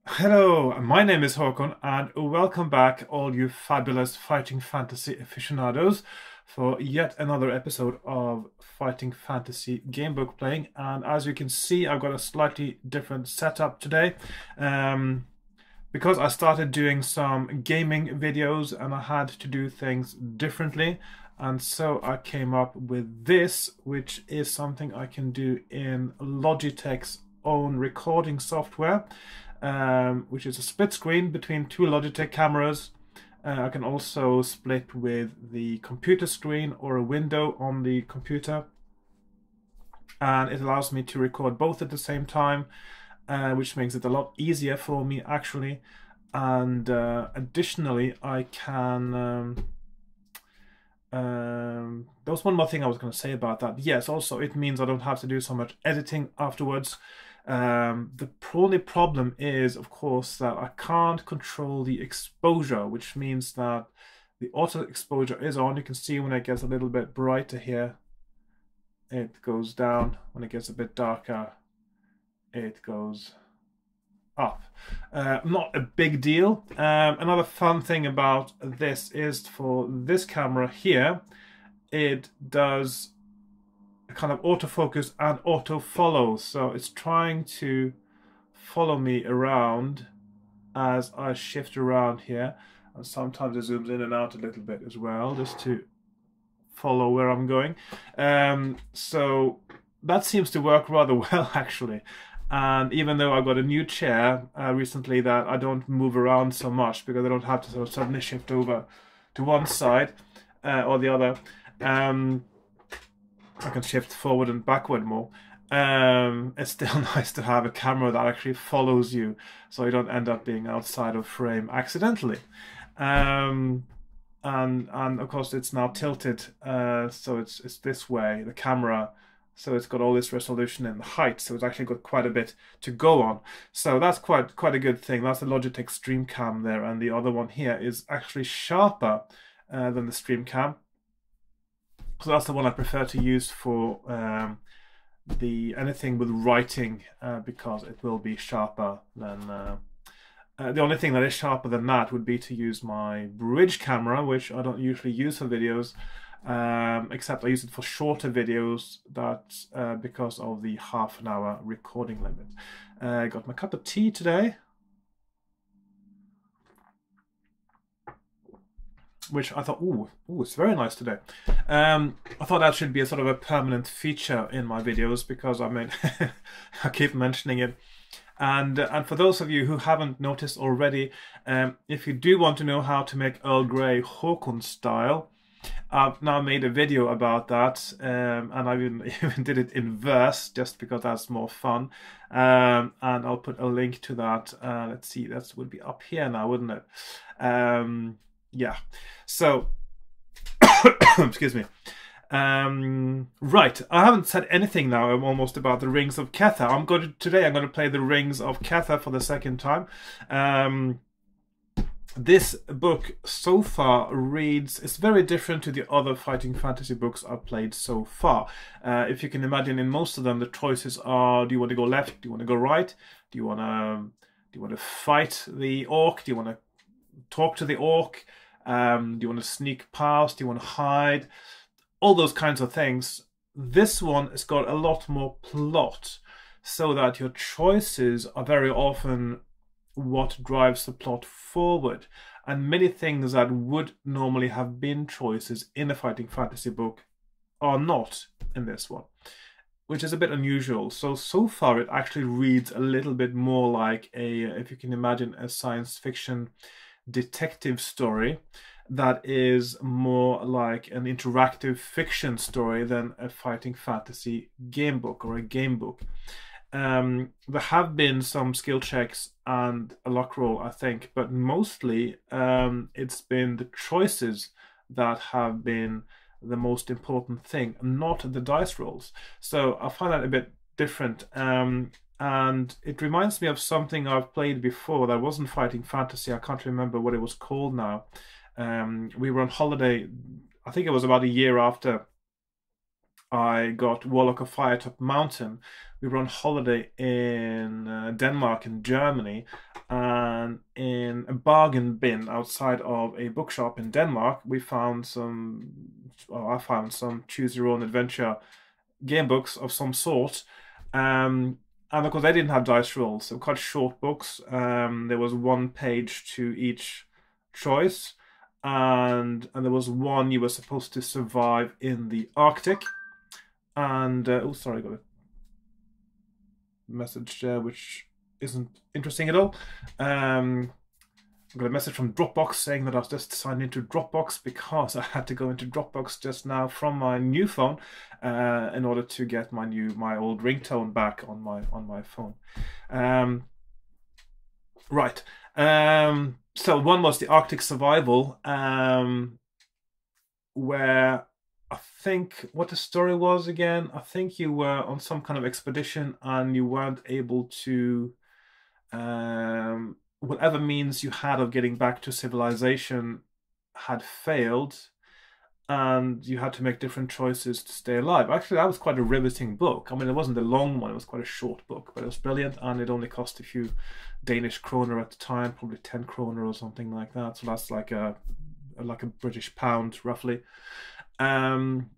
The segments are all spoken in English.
Hello, my name is Hakon, and welcome back, all you fabulous fighting fantasy aficionados, for yet another episode of Fighting Fantasy Gamebook playing. And as you can see, I've got a slightly different setup today, because I started doing some gaming videos and I had to do things differently. And so I came up with this, which is something I can do in Logitech's own recording software. Which is a split screen between two Logitech cameras. I can also split with the computer screen or a window on the computer. And it allows me to record both at the same time, which makes it a lot easier for me actually. And additionally, I can... there was one more thing I was going to say about that. Yes, also it means I don't have to do so much editing afterwards. The only problem is, of course, that I can't control the exposure, which means that the auto exposure is on. You can see when it gets a little bit brighter here, it goes down. When it gets a bit darker, it goes up. Not a big deal. Another fun thing about this is for this camera here, it does kind of autofocus and auto follow, so it's trying to follow me around as I shift around here, and sometimes it zooms in and out a little bit as well just to follow where I'm going. So that seems to work rather well actually. And even though I got a new chair recently that I don't move around so much because I don't have to sort of suddenly shift over to one side or the other, I can shift forward and backward more. It's still nice to have a camera that actually follows you, so you don't end up being outside of frame accidentally. And of course it's now tilted, so it's this way, the camera. So it's got all this resolution and height, so it's actually got quite a bit to go on. So that's quite a good thing. That's the Logitech Stream Cam there, and the other one here is actually sharper than the Stream Cam. So that's the one I prefer to use for anything with writing, because it will be sharper than... the only thing that is sharper than that would be to use my bridge camera, which I don't usually use for videos, except I use it for shorter videos, because of the half-an-hour recording limit. I got my cup of tea today, which I thought, ooh, it's very nice today. I thought that should be a sort of a permanent feature in my videos, because I mean, I keep mentioning it. And for those of you who haven't noticed already, if you do want to know how to make Earl Grey Hakon style, I've now made a video about that, and I even did it in verse just because that's more fun. And I'll put a link to that. Let's see, that would be up here now, wouldn't it? Yeah, so excuse me. Right, I haven't said anything now almost about the Rings of Kether. Today I'm going to play the Rings of Kether for the second time. This book so far it's very different to the other fighting fantasy books I've played so far. If you can imagine, in most of them the choices are: do you want to go left, do you want to go right, do you want to fight the orc, do you want to talk to the orc, do you want to sneak past, do you want to hide, all those kinds of things. This one has got a lot more plot, so that your choices are very often what drives the plot forward, and many things that would normally have been choices in a fighting fantasy book are not in this one, which is a bit unusual. So far it actually reads a little bit more like if you can imagine, a science fiction detective story that is more like an interactive fiction story than a fighting fantasy game book or a game book. There have been some skill checks and a luck roll, I think, but mostly it's been the choices that have been the most important thing, not the dice rolls. So I find that a bit different. And it reminds me of something I've played before that wasn't fighting fantasy. I can't remember what it was called now. We were on holiday, I think it was about a year after I got Warlock of Firetop Mountain. We were on holiday in Denmark and Germany, and in a bargain bin outside of a bookshop in Denmark, we found some, well, I found some choose your own adventure game books of some sort. And of course, they didn't have dice rolls. They were quite short books. There was one page to each choice, and there was one you were supposed to survive in the Arctic. And oh, sorry, I got a message there which isn't interesting at all. I got a message from Dropbox saying that I was just signed into Dropbox because I had to go into Dropbox just now from my new phone in order to get my old ringtone back on my phone. Right. So one was the Arctic Survival, where I think what the story was again. I think you were on some kind of expedition and you weren't able to. Whatever means you had of getting back to civilization had failed, and you had to make different choices to stay alive. Actually, that was quite a riveting book. I mean, it wasn't a long one, it was quite a short book, but it was brilliant, and it only cost a few Danish kroner at the time, probably 10 kroner or something like that. So that's like a British pound, roughly. And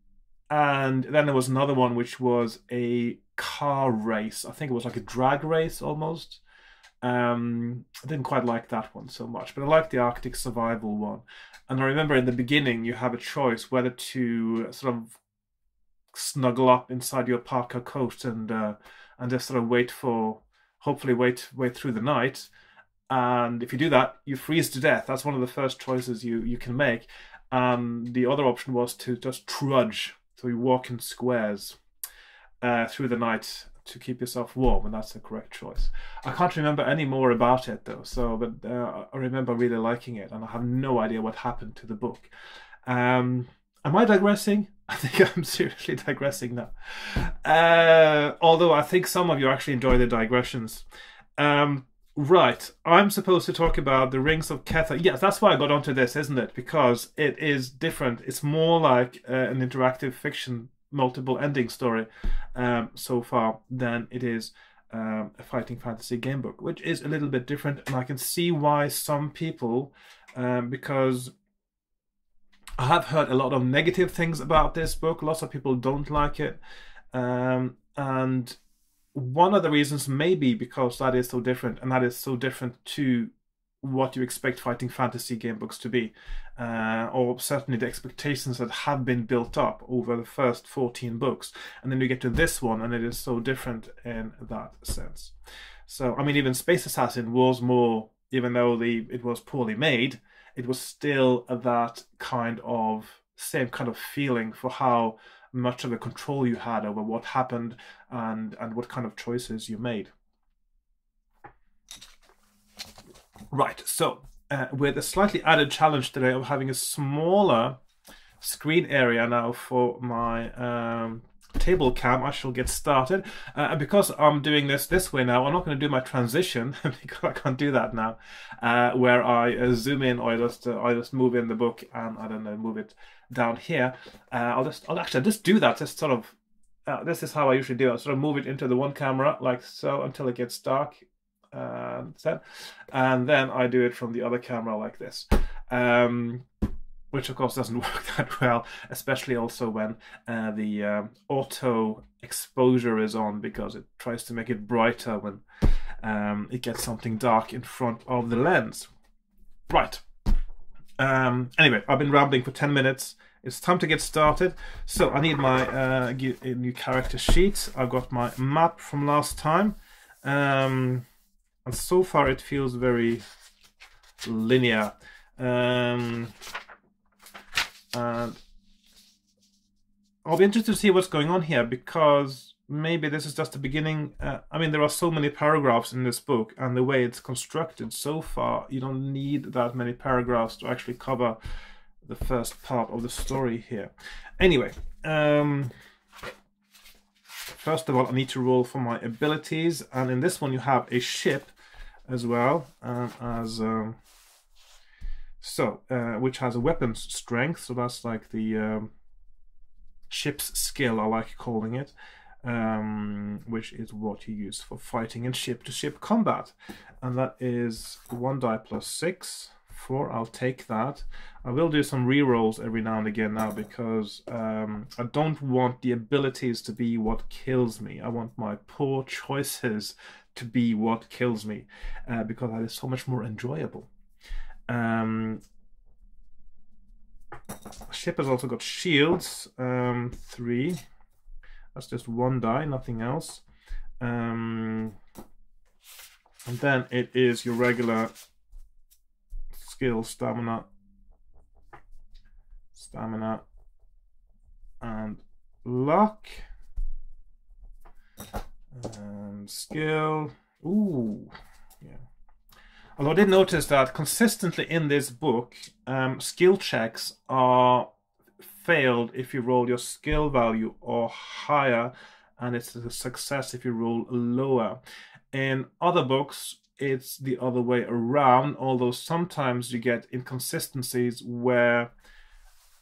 then there was another one, which was a car race. I think it was like a drag race almost. I didn't quite like that one so much, but I liked the Arctic Survival one. And I remember in the beginning you have a choice whether to sort of snuggle up inside your parka coat and just sort of hopefully wait through the night. And if you do that, you freeze to death. That's one of the first choices you can make. The other option was to just trudge, so you walk in squares through the night to keep yourself warm, and that's the correct choice. I can't remember any more about it though, but I remember really liking it, and I have no idea what happened to the book. Am I digressing? I think I'm seriously digressing now. Although I think some of you actually enjoy the digressions. Right, I'm supposed to talk about the Rings of Kether. Yes, that's why I got onto this, isn't it? Because it is different. It's more like an interactive fiction multiple ending story so far than it is a fighting fantasy game book, which is a little bit different. And I can see why some people, because I have heard a lot of negative things about this book. Lots of people don't like it. And one of the reasons may be because that is so different, and that is so different to what you expect fighting fantasy game books to be, or certainly the expectations that have been built up over the first 14 books, and then you get to this one and it is so different in that sense. So I mean, even Space Assassin was more, even though it was poorly made, it was still that kind of same kind of feeling for how much of a control you had over what happened and what kind of choices you made. Right, so with a slightly added challenge today of having a smaller screen area now for my table cam, I shall get started. And because I'm doing this way now, I'm not going to do my transition because I can't do that now, where I zoom in, or I just move in the book and I don't know, move it down here. I'll actually just do that. Just sort of this is how I usually do it. I sort of move it into the one camera like so until it gets dark. And then I do it from the other camera like this, which of course doesn't work that well, especially also when the auto exposure is on, because it tries to make it brighter when it gets something dark in front of the lens. Right. Anyway, I've been rambling for 10 minutes. It's time to get started. So I need my new character sheet. I've got my map from last time. And so far it feels very linear. And I'll be interested to see what's going on here, because maybe this is just the beginning. I mean, there are so many paragraphs in this book, and the way it's constructed so far, you don't need that many paragraphs to actually cover the first part of the story here. Anyway, first of all, I need to roll for my abilities, and in this one you have a ship as well, which has a weapons strength, so that's like the ship's skill, I like calling it, which is what you use for fighting in ship-to-ship combat. And that is 1 die plus 6. 4, I'll take that. I will do some rerolls every now and again now, because I don't want the abilities to be what kills me. I want my poor choices to be what kills me, because that is so much more enjoyable. Ship has also got shields, 3. That's just 1 die, nothing else. And then it is your regular skill, stamina, and luck, and skill. Ooh, yeah. Although I did notice that consistently in this book, skill checks are failed if you roll your skill value or higher, and it's a success if you roll lower. In other books, it's the other way around, although sometimes you get inconsistencies where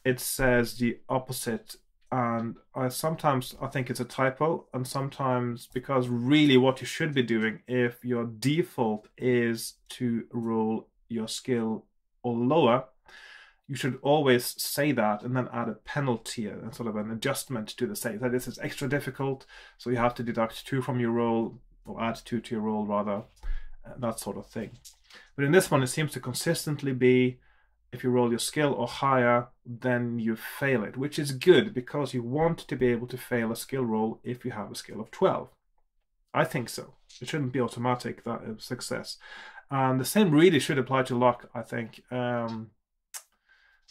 it says the opposite, and sometimes I think it's a typo, and sometimes because really what you should be doing, if your default is to roll your skill or lower, you should always say that and then add a penalty and sort of an adjustment to the say that this is extra difficult, so you have to deduct 2 from your roll, or add 2 to your roll rather. That sort of thing. But in this one, it seems to consistently be, if you roll your skill or higher, then you fail it, which is good, because you want to be able to fail a skill roll if you have a skill of 12. I think so. It shouldn't be automatic, that is success. And the same really should apply to luck, I think. That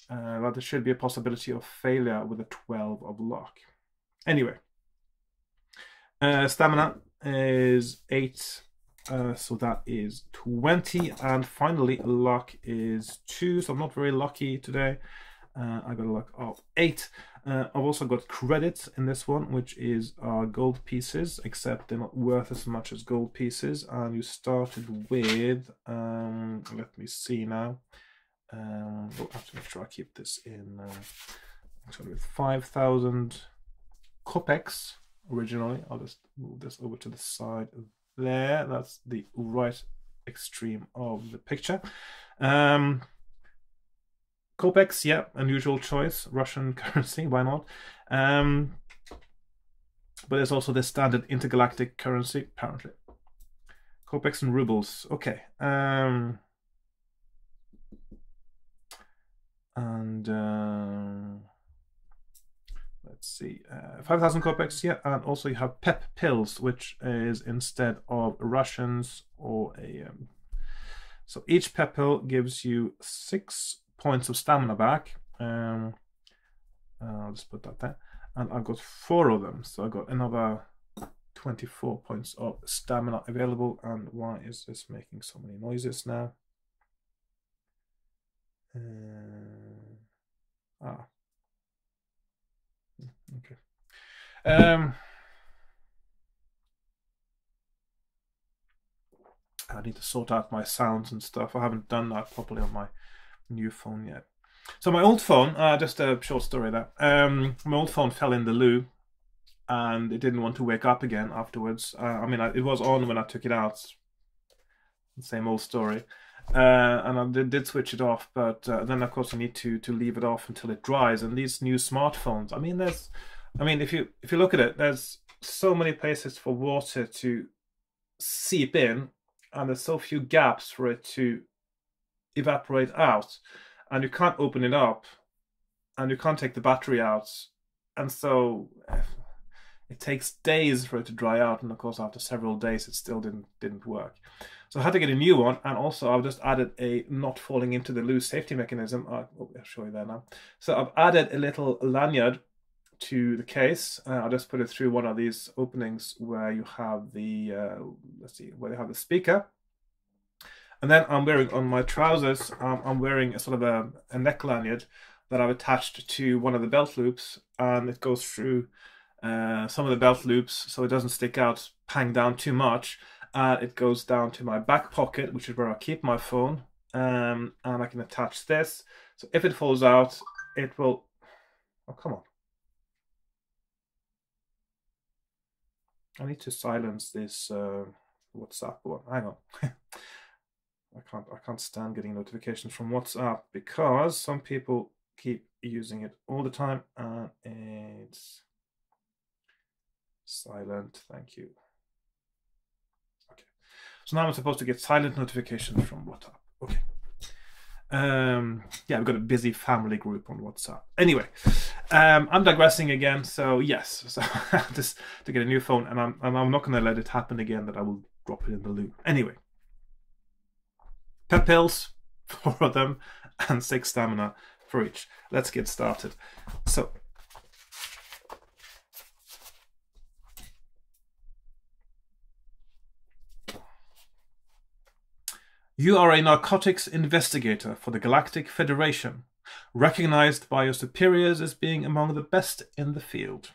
there should be a possibility of failure with a 12 of luck. Anyway, stamina is 8. So that is 20, and finally luck is 2, so I'm not very lucky today. I got a luck of 8. I've also got credits in this one, which is gold pieces, except they're not worth as much as gold pieces. And you started with, let me see now. I have to make sure I keep this in. Actually, with 5,000 kopecks originally. I'll just move this over to the side of there. That's the right extreme of the picture. Kopecks, yeah, unusual choice. Russian currency, why not? But there's also the standard intergalactic currency, apparently. Kopecks and rubles. Okay. Let's see, 5,000 kopecks, yeah, and also you have pep pills, which is instead of Russians or a. So each pep pill gives you 6 points of stamina back. I'll just put that there, and I've got 4 of them, so I got another 24 points of stamina available. And why is this making so many noises now? Okay. I need to sort out my sounds and stuff. I haven't done that properly on my new phone yet. So my old phone, just a short story there. My old phone fell in the loo, and it didn't want to wake up again afterwards. I mean, it was on when I took it out. Same old story. And I did switch it off, but then of course you need to leave it off until it dries. And these new smartphones, I mean, if you look at it, there's so many places for water to seep in, and there's so few gaps for it to evaporate out, and you can't open it up, and you can't take the battery out, and so it takes days for it to dry out. And of course, after several days, it still didn't work. So I had to get a new one, and also I've just added a not falling into the loo safety mechanism. I'll show you that now. So I've added a little lanyard to the case. I'll just put it through one of these openings where you have the let's see, where you have the speaker. And then I'm wearing on my trousers, I'm wearing a sort of a neck lanyard that I've attached to one of the belt loops, and it goes through some of the belt loops so it doesn't stick out, hang down too much. It goes down to my back pocket, which is where I keep my phone, and I can attach this. So if it falls out, it will. Oh, come on! I need to silence this WhatsApp one. Hang on. I can't stand getting notifications from WhatsApp because some people keep using it all the time and it's silent. Thank you. Okay. So now I'm supposed to get silent notifications from WhatsApp. Okay. Yeah, we've got a busy family group on WhatsApp. Anyway, I'm digressing again. So yes, so just to get a new phone, and I'm not going to let it happen again that I will drop it in the loop. Anyway, pep pills, 4 of them, and 6 stamina for each. Let's get started. So. You are a narcotics investigator for the Galactic Federation, recognized by your superiors as being among the best in the field.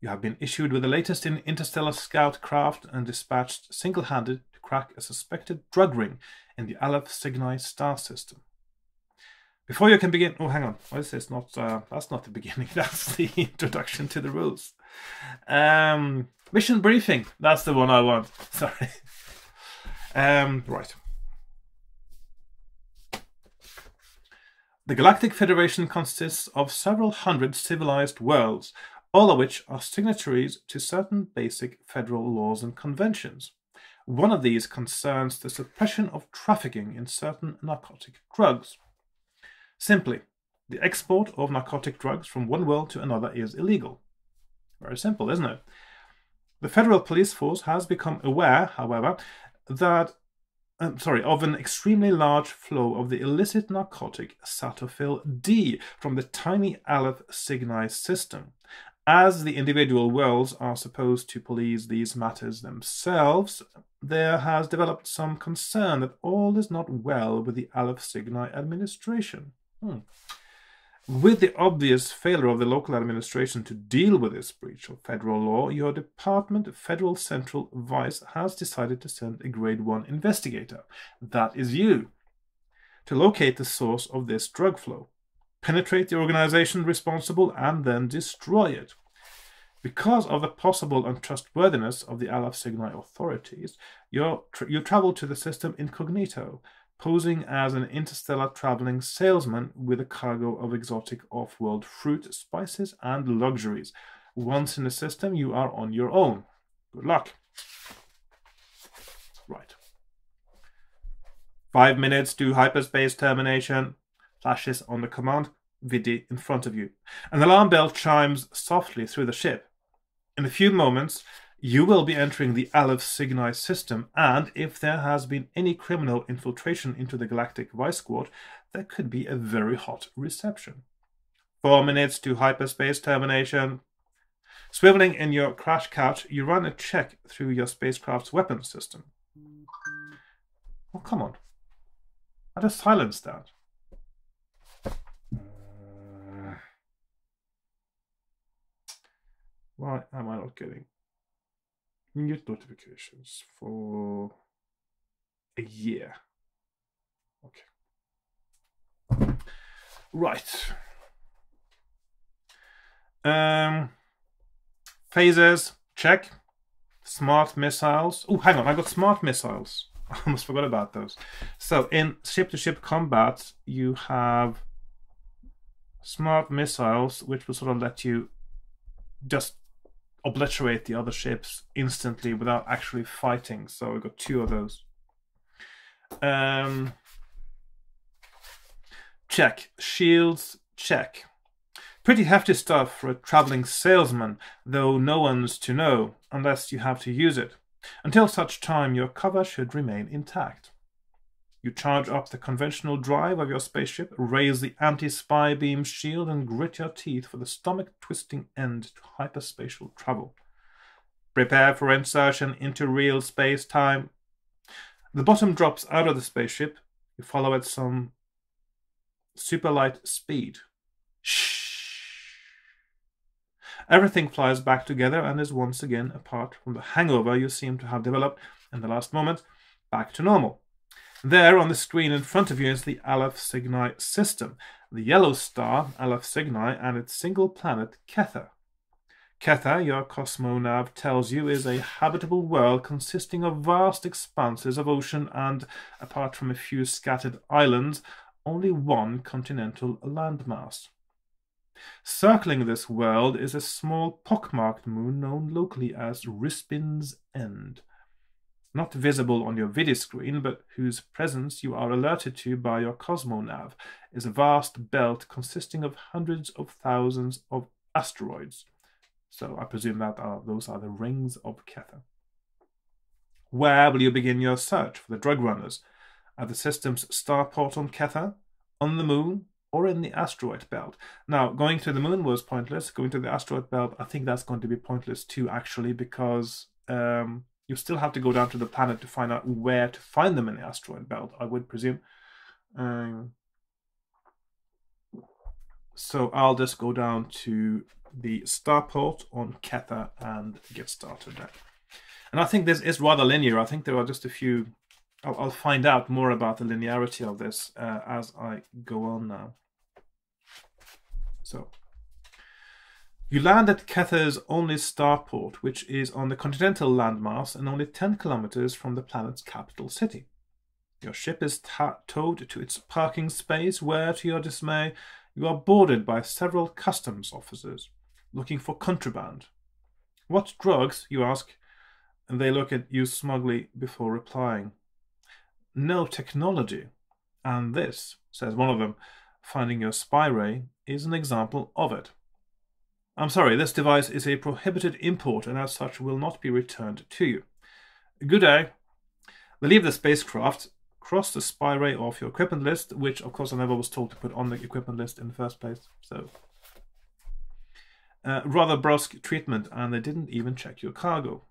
You have been issued with the latest in interstellar scout craft and dispatched single-handed to crack a suspected drug ring in the Aleph Cygni star system. Before you can begin... Oh, hang on. What is this? That's not the beginning. That's the introduction to the rules. Mission briefing. That's the one I want. Sorry. Right. The Galactic Federation consists of several hundred civilized worlds, all of which are signatories to certain basic federal laws and conventions. One of these concerns the suppression of trafficking in certain narcotic drugs. Simply, the export of narcotic drugs from one world to another is illegal. Very simple, isn't it? The Federal Police Force has become aware, however, that of an extremely large flow of the illicit narcotic Satofil D from the tiny Aleph Cygni system. As the individual worlds are supposed to police these matters themselves, there has developed some concern that all is not well with the Aleph Cygni administration. With the obvious failure of the local administration to deal with this breach of federal law, your department, Federal Central Vice, has decided to send a Grade 1 investigator, that is you, to locate the source of this drug flow, penetrate the organization responsible, and then destroy it. Because of the possible untrustworthiness of the Aleph Cygni authorities, you travel to the system incognito, posing as an interstellar traveling salesman with a cargo of exotic off-world fruit, spices, and luxuries. Once in the system, you are on your own. Good luck. Right. 5 minutes to hyperspace termination. Flashes on the command vidi in front of you. An alarm bell chimes softly through the ship. In a few moments, you will be entering the Aleph Cygni system, and if there has been any criminal infiltration into the Galactic Vice Squad, there could be a very hot reception. 4 minutes to hyperspace termination. Swiveling in your crash couch, you run a check through your spacecraft's weapons system. Oh, come on. I just silenced that. Why am I not getting mute notifications for a year? Okay. Right. Phasers, check. Smart missiles. Oh, hang on, I got smart missiles. I almost forgot about those. So in ship-to-ship combat, you have smart missiles, which will sort of let you just obliterate the other ships instantly without actually fighting. So we've got 2 of those. Check. Shields, check. Pretty hefty stuff for a traveling salesman, though no one's to know, unless you have to use it. Until such time, your cover should remain intact. You charge up the conventional drive of your spaceship, raise the anti-spy beam shield, and grit your teeth for the stomach-twisting end to hyperspatial travel. Prepare for insertion into real space-time. The bottom drops out of the spaceship. You follow at some super light speed. Shh. Everything flies back together and is once again, apart from the hangover you seem to have developed in the last moment, back to normal. There on the screen in front of you is the Aleph Cygni system, the yellow star, Aleph Cygni, and its single planet, Kether. Kether, your cosmonav, tells you is a habitable world consisting of vast expanses of ocean and, apart from a few scattered islands, only one continental landmass. Circling this world is a small pockmarked moon known locally as Rispin's End. Not visible on your video screen, but whose presence you are alerted to by your cosmonav, is a vast belt consisting of hundreds of thousands of asteroids. So I presume that those are the rings of Kether. Where will you begin your search for the drug runners? At the system's starport on Kether, on the moon, or in the asteroid belt? Now, going to the moon was pointless. Going to the asteroid belt, I think that's going to be pointless too, actually, because you still have to go down to the planet to find out where to find them in the asteroid belt, I would presume. So I'll just go down to the starport on Kether and get started there. And I think this is rather linear. I think there are just a few... I'll find out more about the linearity of this as I go on now. So, you land at Kether's only starport, which is on the continental landmass and only 10 kilometers from the planet's capital city. Your ship is towed to its parking space where, to your dismay, you are boarded by several customs officers looking for contraband. What drugs, you ask, and they look at you smugly before replying. No technology. And this, says one of them, finding your spy ray, is an example of it. I'm sorry, this device is a prohibited import and as such will not be returned to you. Good day. They leave the spacecraft, cross the spy ray off your equipment list, which of course I never was told to put on the equipment list in the first place. So, rather brusque treatment, and they didn't even check your cargo.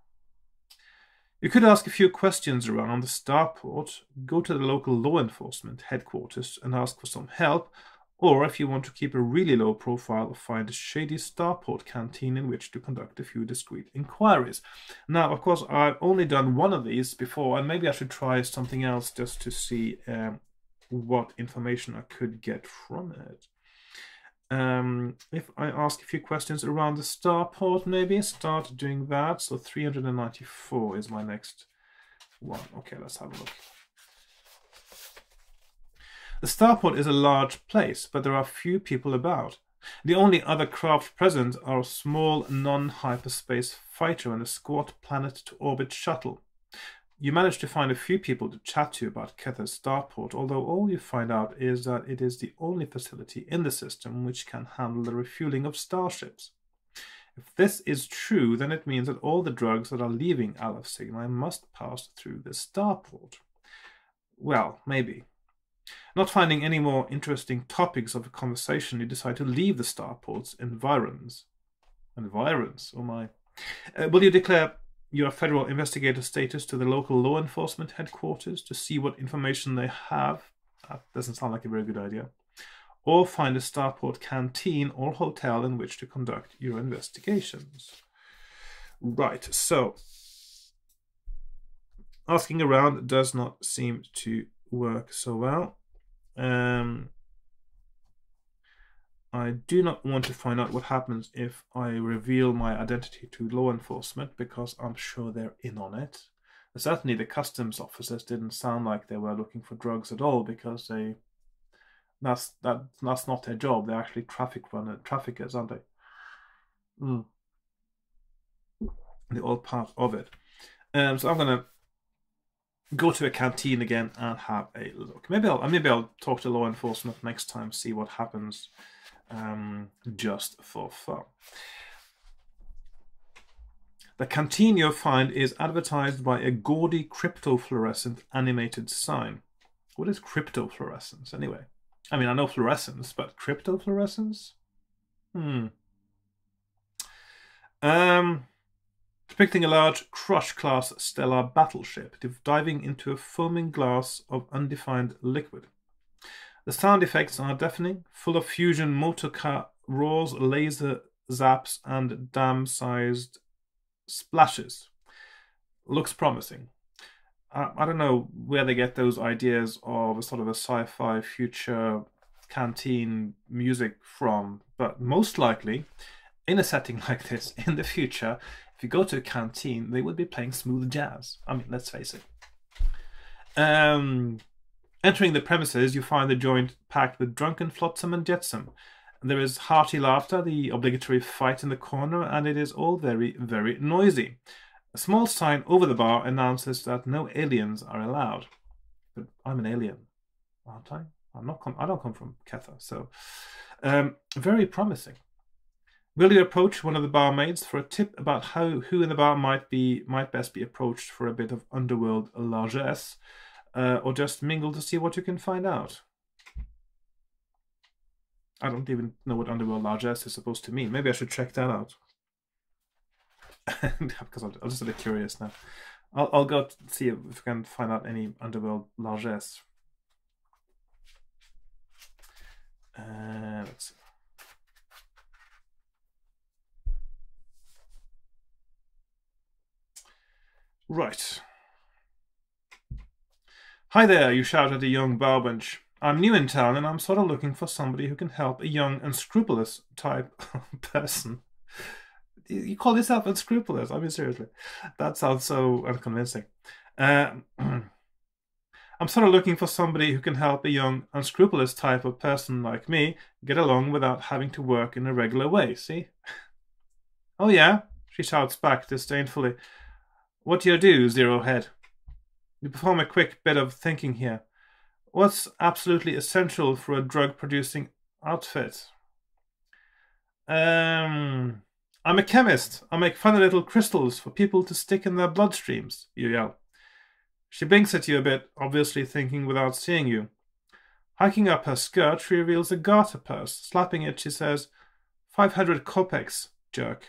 You could ask a few questions around the starport, go to the local law enforcement headquarters and ask for some help, or if you want to keep a really low profile, find a shady starport canteen in which to conduct a few discreet inquiries. Now, of course, I've only done one of these before, and maybe I should try something else just to see what information I could get from it. If I ask a few questions around the starport, maybe start doing that. So 394 is my next one. Okay, let's have a look. The starport is a large place, but there are few people about. The only other craft present are a small non-hyperspace fighter and a squat planet-to-orbit shuttle. You manage to find a few people to chat to about Kether's starport, although all you find out is that it is the only facility in the system which can handle the refueling of starships. If this is true, then it means that all the drugs that are leaving Aleph Cygni must pass through the starport. Well, maybe. Not finding any more interesting topics of conversation, you decide to leave the starport's environs. Environs? Oh my. Will you declare your federal investigator status to the local law enforcement headquarters to see what information they have? That doesn't sound like a very good idea. Or find a starport canteen or hotel in which to conduct your investigations. Right, so asking around does not seem to work so well. I do not want to find out what happens if I reveal my identity to law enforcement, because I'm sure they're in on it. Certainly the customs officers didn't sound like they were looking for drugs at all, because that's not their job. They're actually traffickers, aren't they? They're all part of it. So I'm gonna go to a canteen again and have a look. Maybe I'll talk to law enforcement next time, see what happens. Just for fun. The canteen you'll find is advertised by a gaudy cryptofluorescent animated sign. What is cryptofluorescence anyway? I mean, I know fluorescence, but cryptofluorescence? Depicting a large Crush-class stellar battleship diving into a foaming glass of undefined liquid. The sound effects are deafening, full of fusion motor car roars, laser zaps, and dam-sized splashes. Looks promising. I don't know where they get those ideas of a sort of a sci-fi future canteen music from, but most likely in a setting like this, in the future, if you go to a canteen, they would be playing smooth jazz. I mean, let's face it. Entering the premises, you find the joint packed with drunken flotsam and jetsam. There is hearty laughter, the obligatory fight in the corner, and it is all very, very noisy. A small sign over the bar announces that no aliens are allowed. But I'm an alien, aren't I? I don't come from Kether, so very promising. Will you approach one of the barmaids for a tip about who in the bar might best be approached for a bit of underworld largesse, or just mingle to see what you can find out? I don't even know what underworld largesse is supposed to mean. Maybe I should check that out. Because I'm just a bit curious now. I'll go see if I can find out any underworld largesse. Let's see. Right. Hi there, you shout at a young bar bench. I'm new in town and I'm sort of looking for somebody who can help a young, unscrupulous type person. You call yourself unscrupulous? I mean, seriously. That sounds so unconvincing. I'm sort of looking for somebody who can help a young, unscrupulous type of person like me get along without having to work in a regular way, see? Oh yeah, she shouts back disdainfully. What do you do, Zero Head? You perform a quick bit of thinking here. What's absolutely essential for a drug-producing outfit? I'm a chemist. I make funny little crystals for people to stick in their bloodstreams, you yell. She blinks at you a bit, obviously thinking without seeing you. Hiking up her skirt, she reveals a garter purse. Slapping it, she says, 500 kopecks, jerk.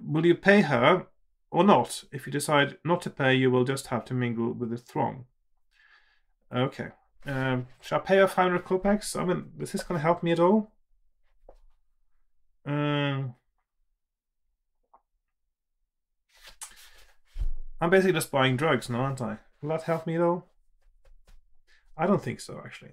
Will you pay her or not? If you decide not to pay, you will just have to mingle with the throng. Okay. Shall I pay her 500 kopecks? I mean, is this going to help me at all? I'm basically just buying drugs now, aren't I? Will that help me at all? I don't think so, actually.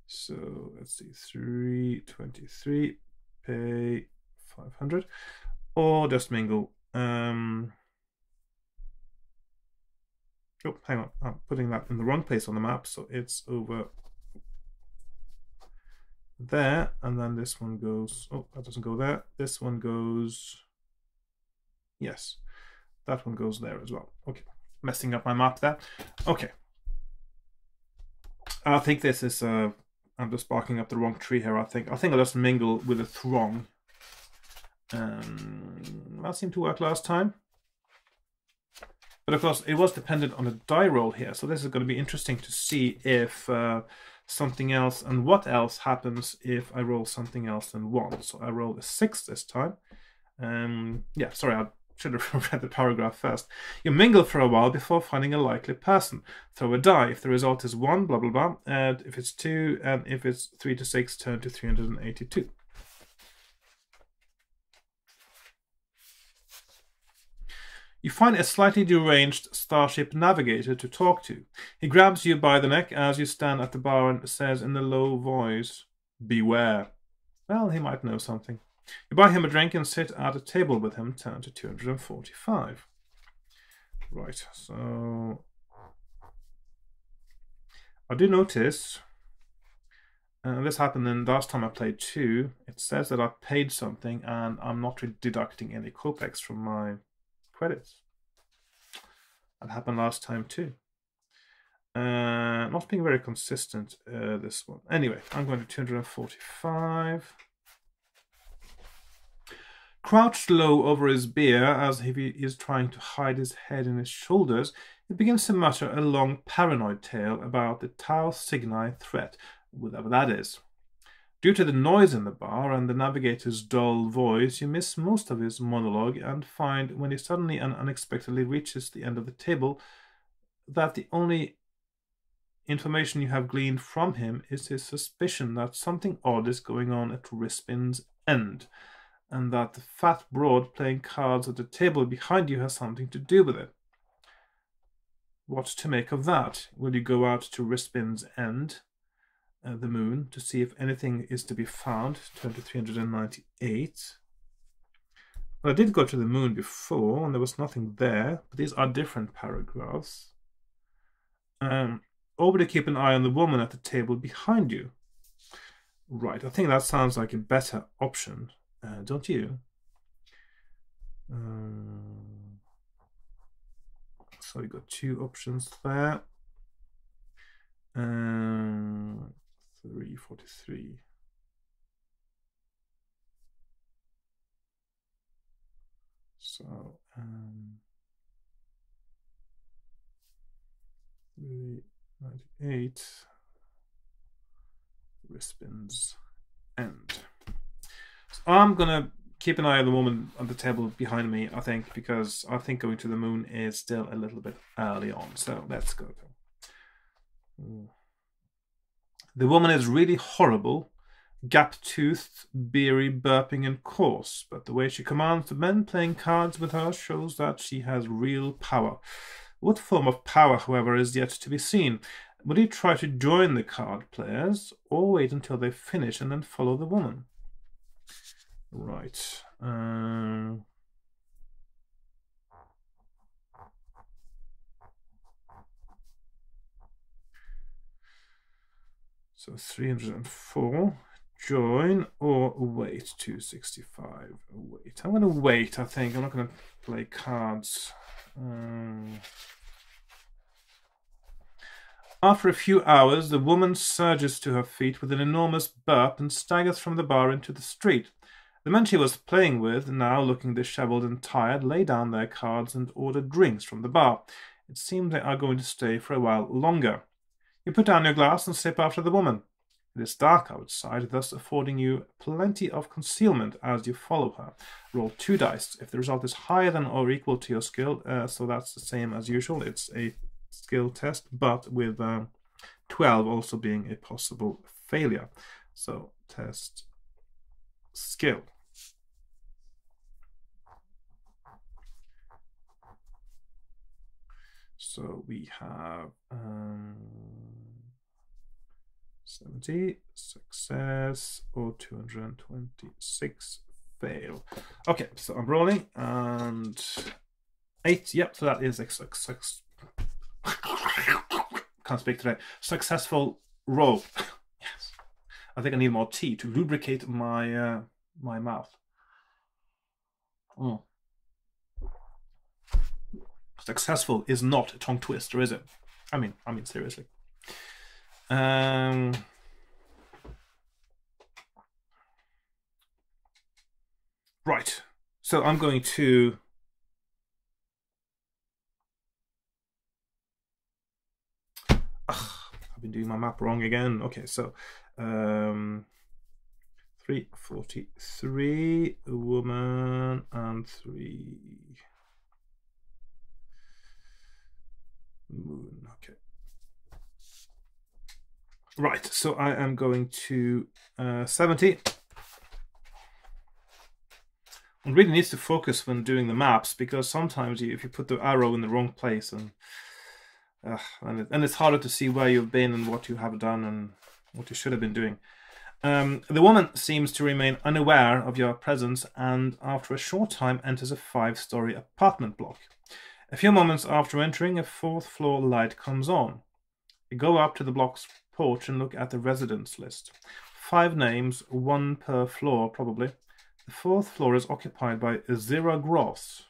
So let's see, 323, pay 500, or just mingle. Oh, hang on, I'm putting that in the wrong place on the map, so it's over there, and then this one goes, oh, that doesn't go there. This one goes, yes, that one goes there as well. Okay, messing up my map there. Okay. I think this is, I'm just barking up the wrong tree here, I think. I'll just mingle with a throng. That seemed to work last time. But of course, it was dependent on a die roll here, so this is going to be interesting to see if something else and what else happens if I roll something else than 1. So I rolled a 6 this time. Yeah, sorry, I should have read the paragraph first. You mingle for a while before finding a likely person. Throw a die. If the result is 1, blah, blah, blah. And if it's 2, and if it's 3 to 6, turn to 382. You find a slightly deranged starship navigator to talk to. He grabs you by the neck as you stand at the bar and says in a low voice, "Beware." Well, he might know something. You buy him a drink and sit at a table with him, turn to 245. Right, so I do notice, and this happened in last time I played 2, it says that I paid something and I'm not deducting any kopecks from my credits. That happened last time too. Not being very consistent, this one. Anyway, I'm going to 245. Crouched low over his beer as if he is trying to hide his head in his shoulders, he begins to mutter a long paranoid tale about the Tau Cygni threat, whatever that is. Due to the noise in the bar and the navigator's dull voice, you miss most of his monologue and find, when he suddenly and unexpectedly reaches the end of the table, that the only information you have gleaned from him is his suspicion that something odd is going on at Rispin's end, and that the fat broad playing cards at the table behind you has something to do with it. what to make of that. Will you go out to Rispin's End, the moon, to see if anything is to be found? Turn to 398. Well, I did go to the moon before, and there was nothing there, but these are different paragraphs. Or would you keep an eye on the woman at the table behind you? Right, I think that sounds like a better option, don't you? So we got two options there. 343. So 398. Rispin's End. So I'm gonna keep an eye on the woman on the table behind me, I think, because I think going to the moon is still a little bit early on. So let's go. The woman is really horrible, gap-toothed, beery, burping, and coarse, but the way she commands the men playing cards with her shows that she has real power. What form of power, however, is yet to be seen. Would you try to join the card players, or wait until they finish and then follow the woman? Right. So 304. Join or wait. 265. Wait. I'm going to wait, I think. I'm not going to play cards. After a few hours, the woman surges to her feet with an enormous burp and staggers from the bar into the street. The men she was playing with, now looking disheveled and tired, lay down their cards and order drinks from the bar. It seems they are going to stay for a while longer. You put down your glass and sip after the woman. It is dark outside, thus affording you plenty of concealment as you follow her. Roll 2 dice. If the result is higher than or equal to your skill, so that's the same as usual, it's a skill test, but with 12 also being a possible failure. So test skill. So we have 70 success or 226 fail. Okay, so I'm rolling and 8. Yep, so that is a success. Can't speak today. Successful roll. Yes. I think I need more tea to lubricate my my mouth. Successful is not a tongue twister, is it? I mean seriously. Right. So I'm going to I've been doing my map wrong again. Okay, so 343 a woman and 3 moon. Okay. Right, so I am going to 70. One really needs to focus when doing the maps, because sometimes if you put the arrow in the wrong place and it's harder to see where you've been and what you have done and what you should have been doing. The woman seems to remain unaware of your presence and after a short time enters a 5-story apartment block. A few moments after entering, a 4th floor light comes on. You go up to the block's porch and look at the residence list. 5 names, 1 per floor probably. The 4th floor is occupied by Zira Gross,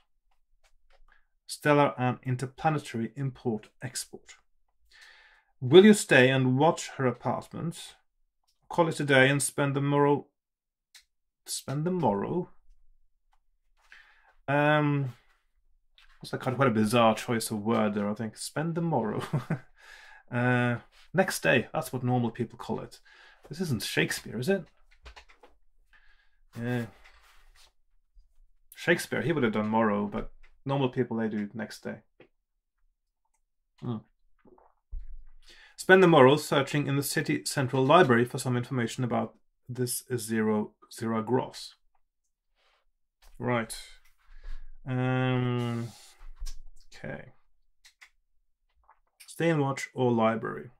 stellar and interplanetary import-export. Will you stay and watch her apartment? Call it a day and spend the morrow. Spend the morrow? What's that kind of quite a bizarre choice of word there, I think. Spend the morrow. Next day, that's what normal people call it. This isn't Shakespeare, is it? Yeah. Shakespeare, he would have done morrow, but normal people, they do next day. Spend the morrow searching in the city central library for some information about this Zira Gross. Right. Okay. Stay and Watch or Library?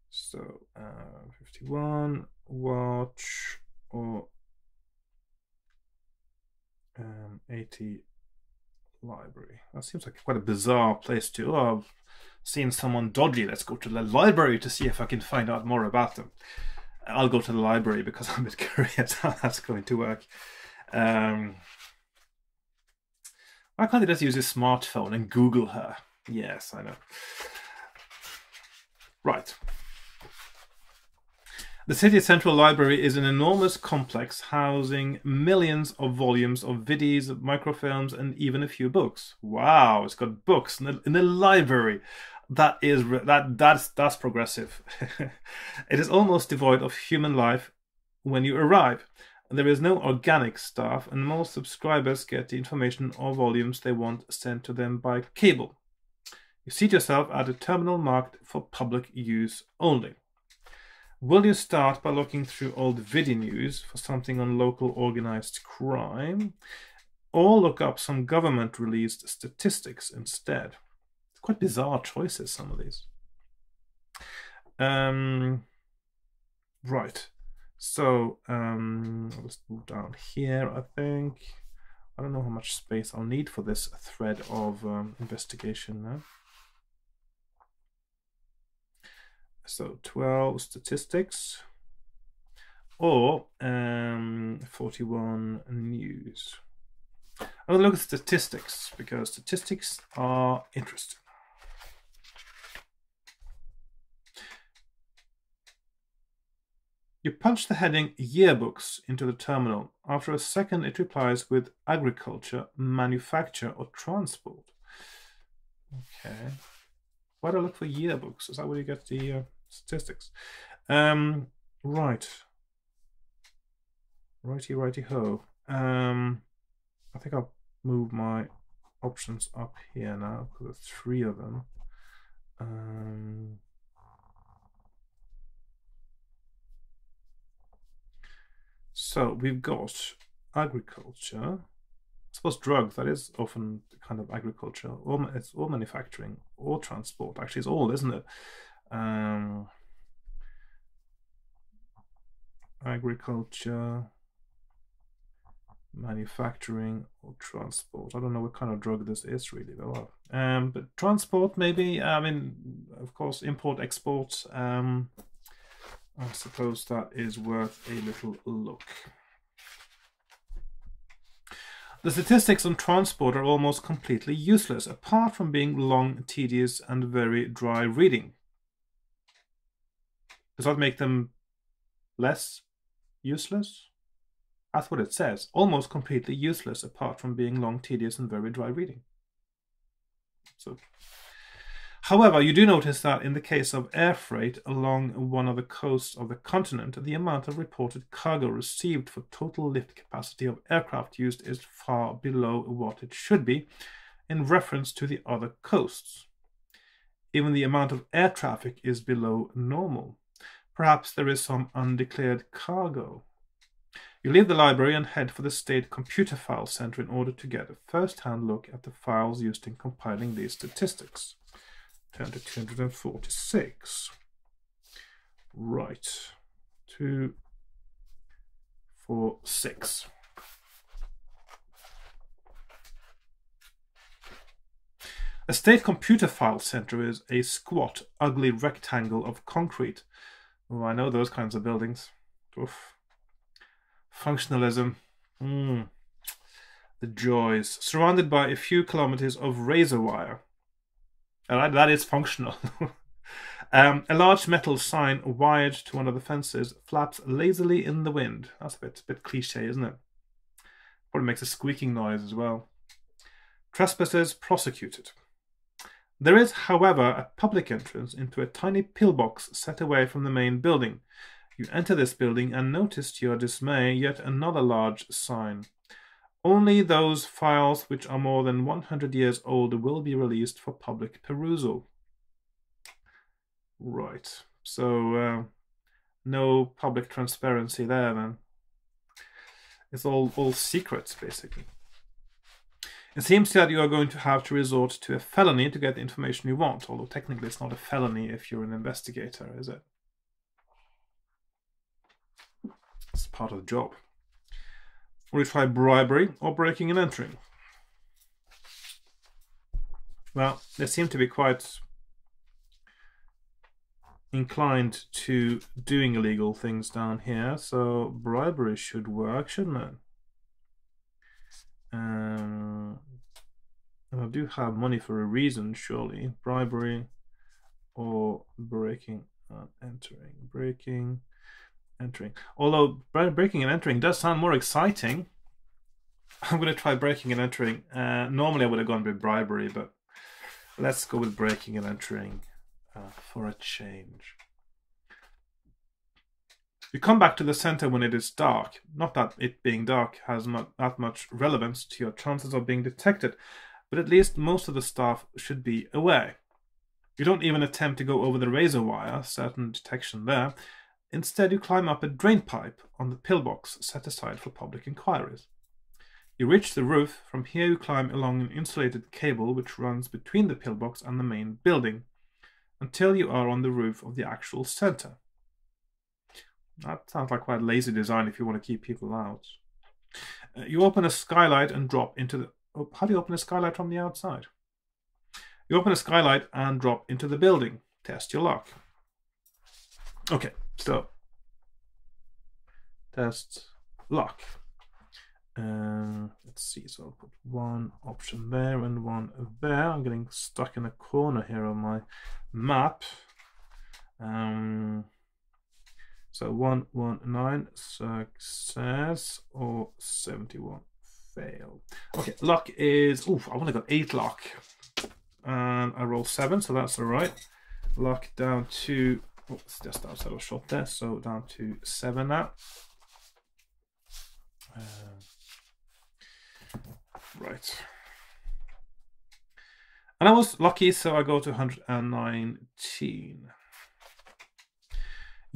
So 51, Watch, or 80, Library. That seems like quite a bizarre place to. Oh, I've seen someone dodgy. Let's go to the library to see if I can find out more about them. I'll go to the library because I'm a bit curious how that's going to work. Why can't they just use a smartphone and Google her? Yes, I know. Right. The City Central Library is an enormous complex housing millions of volumes of videos, microfilms, and even a few books. Wow, it's got books in the library. That's progressive. It is almost devoid of human life when you arrive. There is no organic staff, and most subscribers get the information or volumes they want sent to them by cable. You seat yourself at a terminal marked for public use only. Will you start by looking through old video news for something on local organized crime, or look up some government-released statistics instead? It's quite bizarre choices, some of these. Right. So let's move down here, I think. I don't know how much space I'll need for this thread of investigation now. So 12 statistics, or 41 news. I'll look at statistics because statistics are interesting. You punch the heading Yearbooks into the terminal. After a second, it replies with agriculture, manufacture, or transport. Okay. Why do I look for yearbooks? Is that where you get the statistics? Right. Righty ho. I think I'll move my options up here now because there's 3 of them. So we've got agriculture. I suppose drugs, that is often kind of agriculture, or it's all manufacturing, or transport. Actually, it's all, isn't it? Agriculture, manufacturing, or transport. I don't know what kind of drug this is really, though. But transport, maybe. I mean, of course, import, export. I suppose that is worth a little look. The statistics on transport are almost completely useless, apart from being long, tedious, and very dry reading. Does that make them less useless? That's what it says. Almost completely useless, apart from being long, tedious, and very dry reading. So, however, you do notice that in the case of air freight along one of the coasts of the continent, the amount of reported cargo received for total lift capacity of aircraft used is far below what it should be in reference to the other coasts. Even the amount of air traffic is below normal. Perhaps there is some undeclared cargo. You leave the library and head for the State Computer File Center in order to get a first-hand look at the files used in compiling these statistics. Turn to 246. Right. 246. A State Computer File Center is a squat, ugly rectangle of concrete. Oh, I know those kinds of buildings. Oof. Functionalism. The joys. Surrounded by a few kilometers of razor wire. That is functional. A large metal sign wired to one of the fences flaps lazily in the wind. That's a bit cliche, isn't it? Probably makes a squeaking noise as well. Trespassers prosecuted. There is, however, a public entrance into a tiny pillbox set away from the main building. You enter this building and notice to your dismay yet another large sign. Only those files which are more than 100 years old will be released for public perusal. Right. So, no public transparency there then. It's all secrets, basically. It seems that you are going to have to resort to a felony to get the information you want, although technically it's not a felony if you're an investigator, is it? It's part of the job. Will you try bribery or breaking and entering? Well, they seem to be quite inclined to doing illegal things down here, so bribery should work, shouldn't it? And I do have money for a reason, surely. Bribery or breaking and entering. Breaking, entering. Although breaking and entering does sound more exciting. I'm going to try breaking and entering. Normally I would have gone with bribery, but let's go with breaking and entering for a change. You come back to the center when it is dark. Not that it being dark has not that much relevance to your chances of being detected, but at least most of the staff should be away. You don't even attempt to go over the razor wire, certain detection there. Instead, you climb up a drain pipe on the pillbox set aside for public inquiries. You reach the roof. From here you climb along an insulated cable which runs between the pillbox and the main building, until you are on the roof of the actual center. That sounds like quite lazy design if you want to keep people out. You open a skylight and drop into the... Oh, how do you open a skylight from the outside? You open a skylight and drop into the building. Test your luck. Okay, so... Test luck. Let's see, so I'll put one option there and one there. I'm getting stuck in a corner here on my map. So 119 success or 71 fail. Okay, luck is... Oof, I've only got 8 luck. And I roll 7, so that's alright. Luck down to... Oh, it's just outside of shot there, so down to 7 now. Right. And I was lucky, so I go to 119.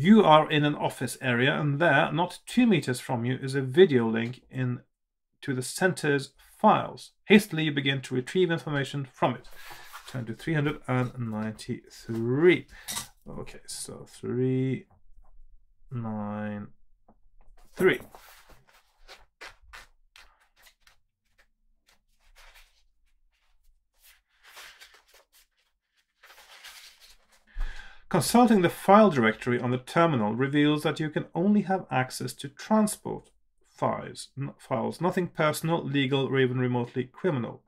You are in an office area, and there, not 2 meters from you, is a video link to the center's files. Hastily, you begin to retrieve information from it. Turn to 393. Okay, so 393. Consulting the file directory on the terminal reveals that you can only have access to transport files, nothing personal, legal, or even remotely criminal.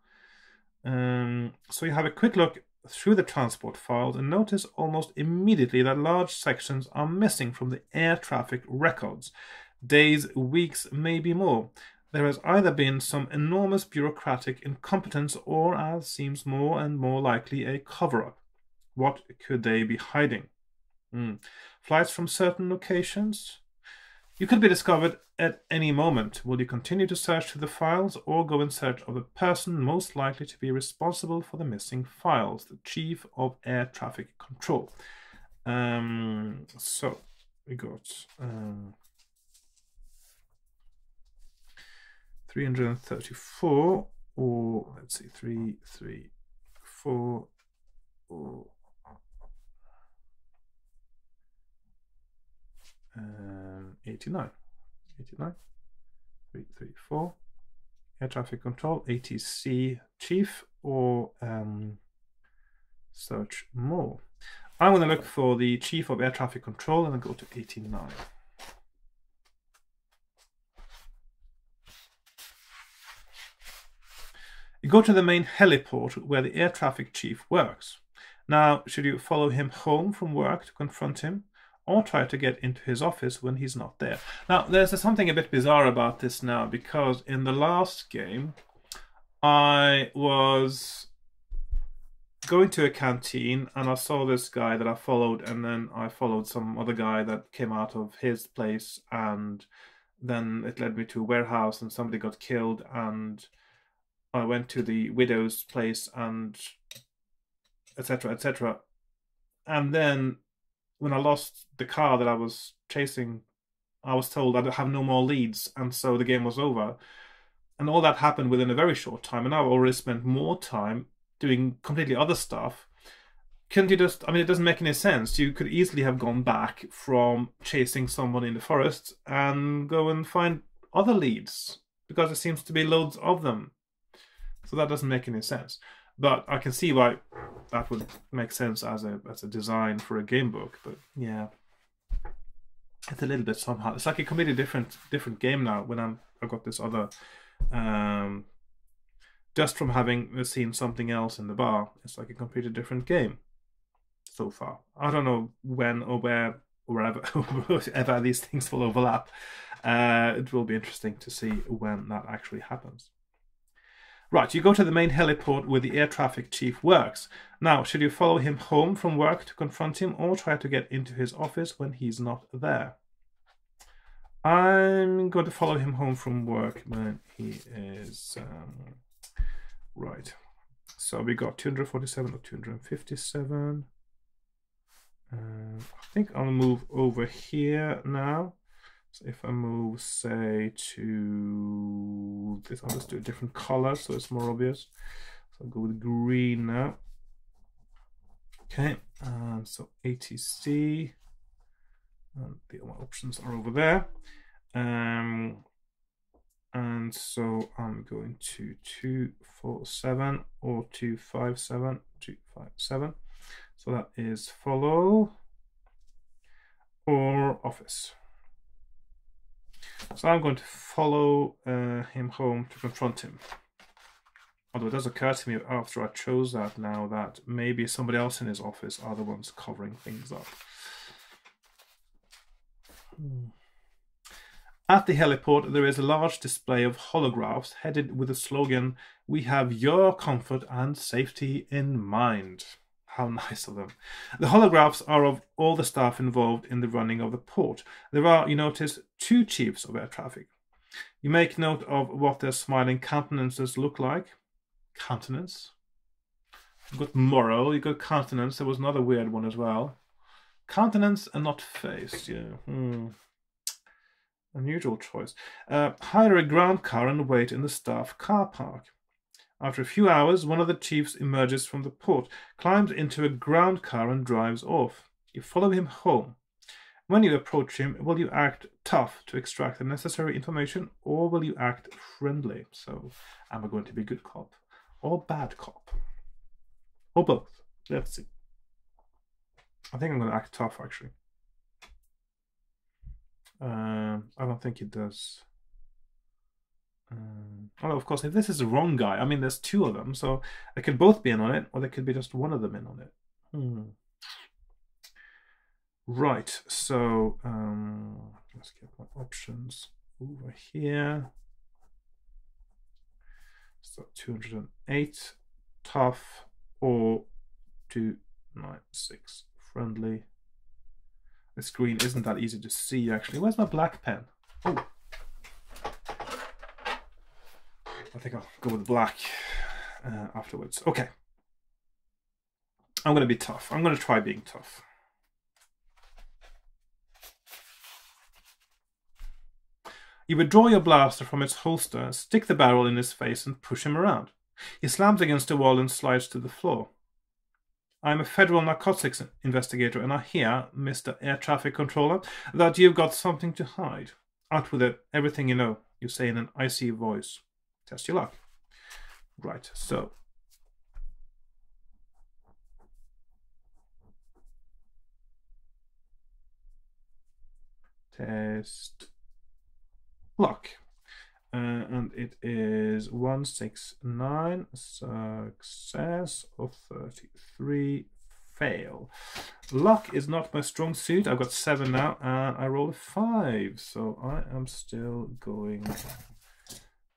So you have a quick look through the transport files and notice almost immediately that large sections are missing from the air traffic records. Days, weeks, maybe more. There has either been some enormous bureaucratic incompetence or, as seems more and more likely, a cover-up. What could they be hiding? Flights from certain locations? You could be discovered at any moment. Will you continue to search through the files or go in search of the person most likely to be responsible for the missing files, the Chief of Air Traffic Control? So we got 334, or let's see, 334, or 89, 334, air traffic control, ATC chief, or search more. I'm going to look for the chief of air traffic control and then go to 89. You go to the main heliport where the air traffic chief works. Now, should you follow him home from work to confront him, or try to get into his office when he's not there? Now, there's something a bit bizarre about this now, because in the last game, I was going to a canteen and I saw this guy that I followed, and then I followed some other guy that came out of his place, and then it led me to a warehouse and somebody got killed, and I went to the widow's place, and etc., etc. And then when I lost the car that I was chasing I was told I'd have no more leads, and so the game was over. And all that happened within a very short time, and I've already spent more time doing completely other stuff. Couldn't you just, I mean, it doesn't make any sense. You could easily have gone back from chasing someone in the forest and go and find other leads, because there seems to be loads of them. So that doesn't make any sense. But I can see why that would make sense as a design for a game book. But yeah, it's a little bit somehow. It's like a completely different game now when I've got this other. Just from having seen something else in the bar, it's like a completely different game so far. I don't know when or where or wherever these things will overlap. It will be interesting to see when that actually happens. Right, you go to the main heliport where the air traffic chief works. Now, should you follow him home from work to confront him, or try to get into his office when he's not there? I'm going to follow him home from work when he is... right, so we got 247 or 257. I think I'll move over here now. So if I move, say, to this, I'll just do a different color so it's more obvious. So I'll go with green now. Okay, so ATC, and the other options are over there. And so I'm going to 247 or 257, 257. So that is follow or office. So I'm going to follow him home to confront him. Although it does occur to me after I chose that now that maybe somebody else in his office are the ones covering things up. At the heliport, there is a large display of holographs headed with the slogan, "We have your comfort and safety in mind." How nice of them. The holographs are of all the staff involved in the running of the port. There are, you notice, 2 chiefs of air traffic. You make note of what their smiling countenances look like. Countenance. You've got Morrow, you've got countenance. There was another weird one as well. Countenance and not face, yeah. Unusual choice. Hire a ground car and wait in the staff car park. After a few hours, one of the chiefs emerges from the port, climbs into a ground car and drives off. You follow him home. When you approach him, will you act tough to extract the necessary information, or will you act friendly? So, am I going to be good cop or bad cop? Or both? Let's see. I think I'm going to act tough, actually. I don't think it does. Although, of course, if this is the wrong guy, I mean, there's 2 of them, so they could both be in on it, or there could be just one of them in on it. Right, so let's get my options over here. So 208, tough, or 296, friendly. The screen isn't that easy to see, actually. Where's my black pen? Oh. I think I'll go with black afterwards. Okay. I'm going to be tough. I'm going to try being tough. You withdraw your blaster from its holster, stick the barrel in his face and push him around. He slams against the wall and slides to the floor. I'm a federal narcotics investigator, and I hear, Mr. Air Traffic Controller, that you've got something to hide. Out with it, everything you know, you say in an icy voice. Test your luck. Right, so. Test luck. And it is 169, success of 33, fail. Luck is not my strong suit. I've got 7 now, and I rolled a 5, so I am still going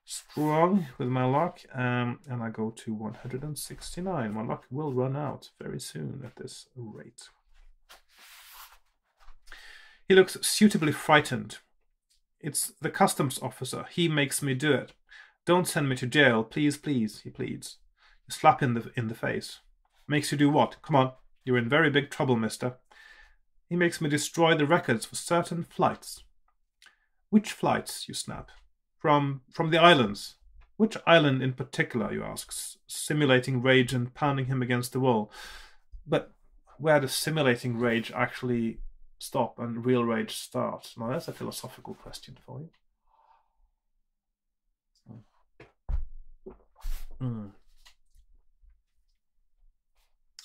strong with my luck, and I go to 169. My luck will run out very soon at this rate. He looks suitably frightened. It's the customs officer. He makes me do it. Don't send me to jail, please, please, he pleads. You slap in the face. Makes you do what? Come on, you're in very big trouble, mister. He makes me destroy the records for certain flights. Which flights, you snap. From the islands. Which island in particular, you ask, simulating rage and pounding him against the wall. But where does simulating rage actually stop and real rage start? Now that's a philosophical question for you.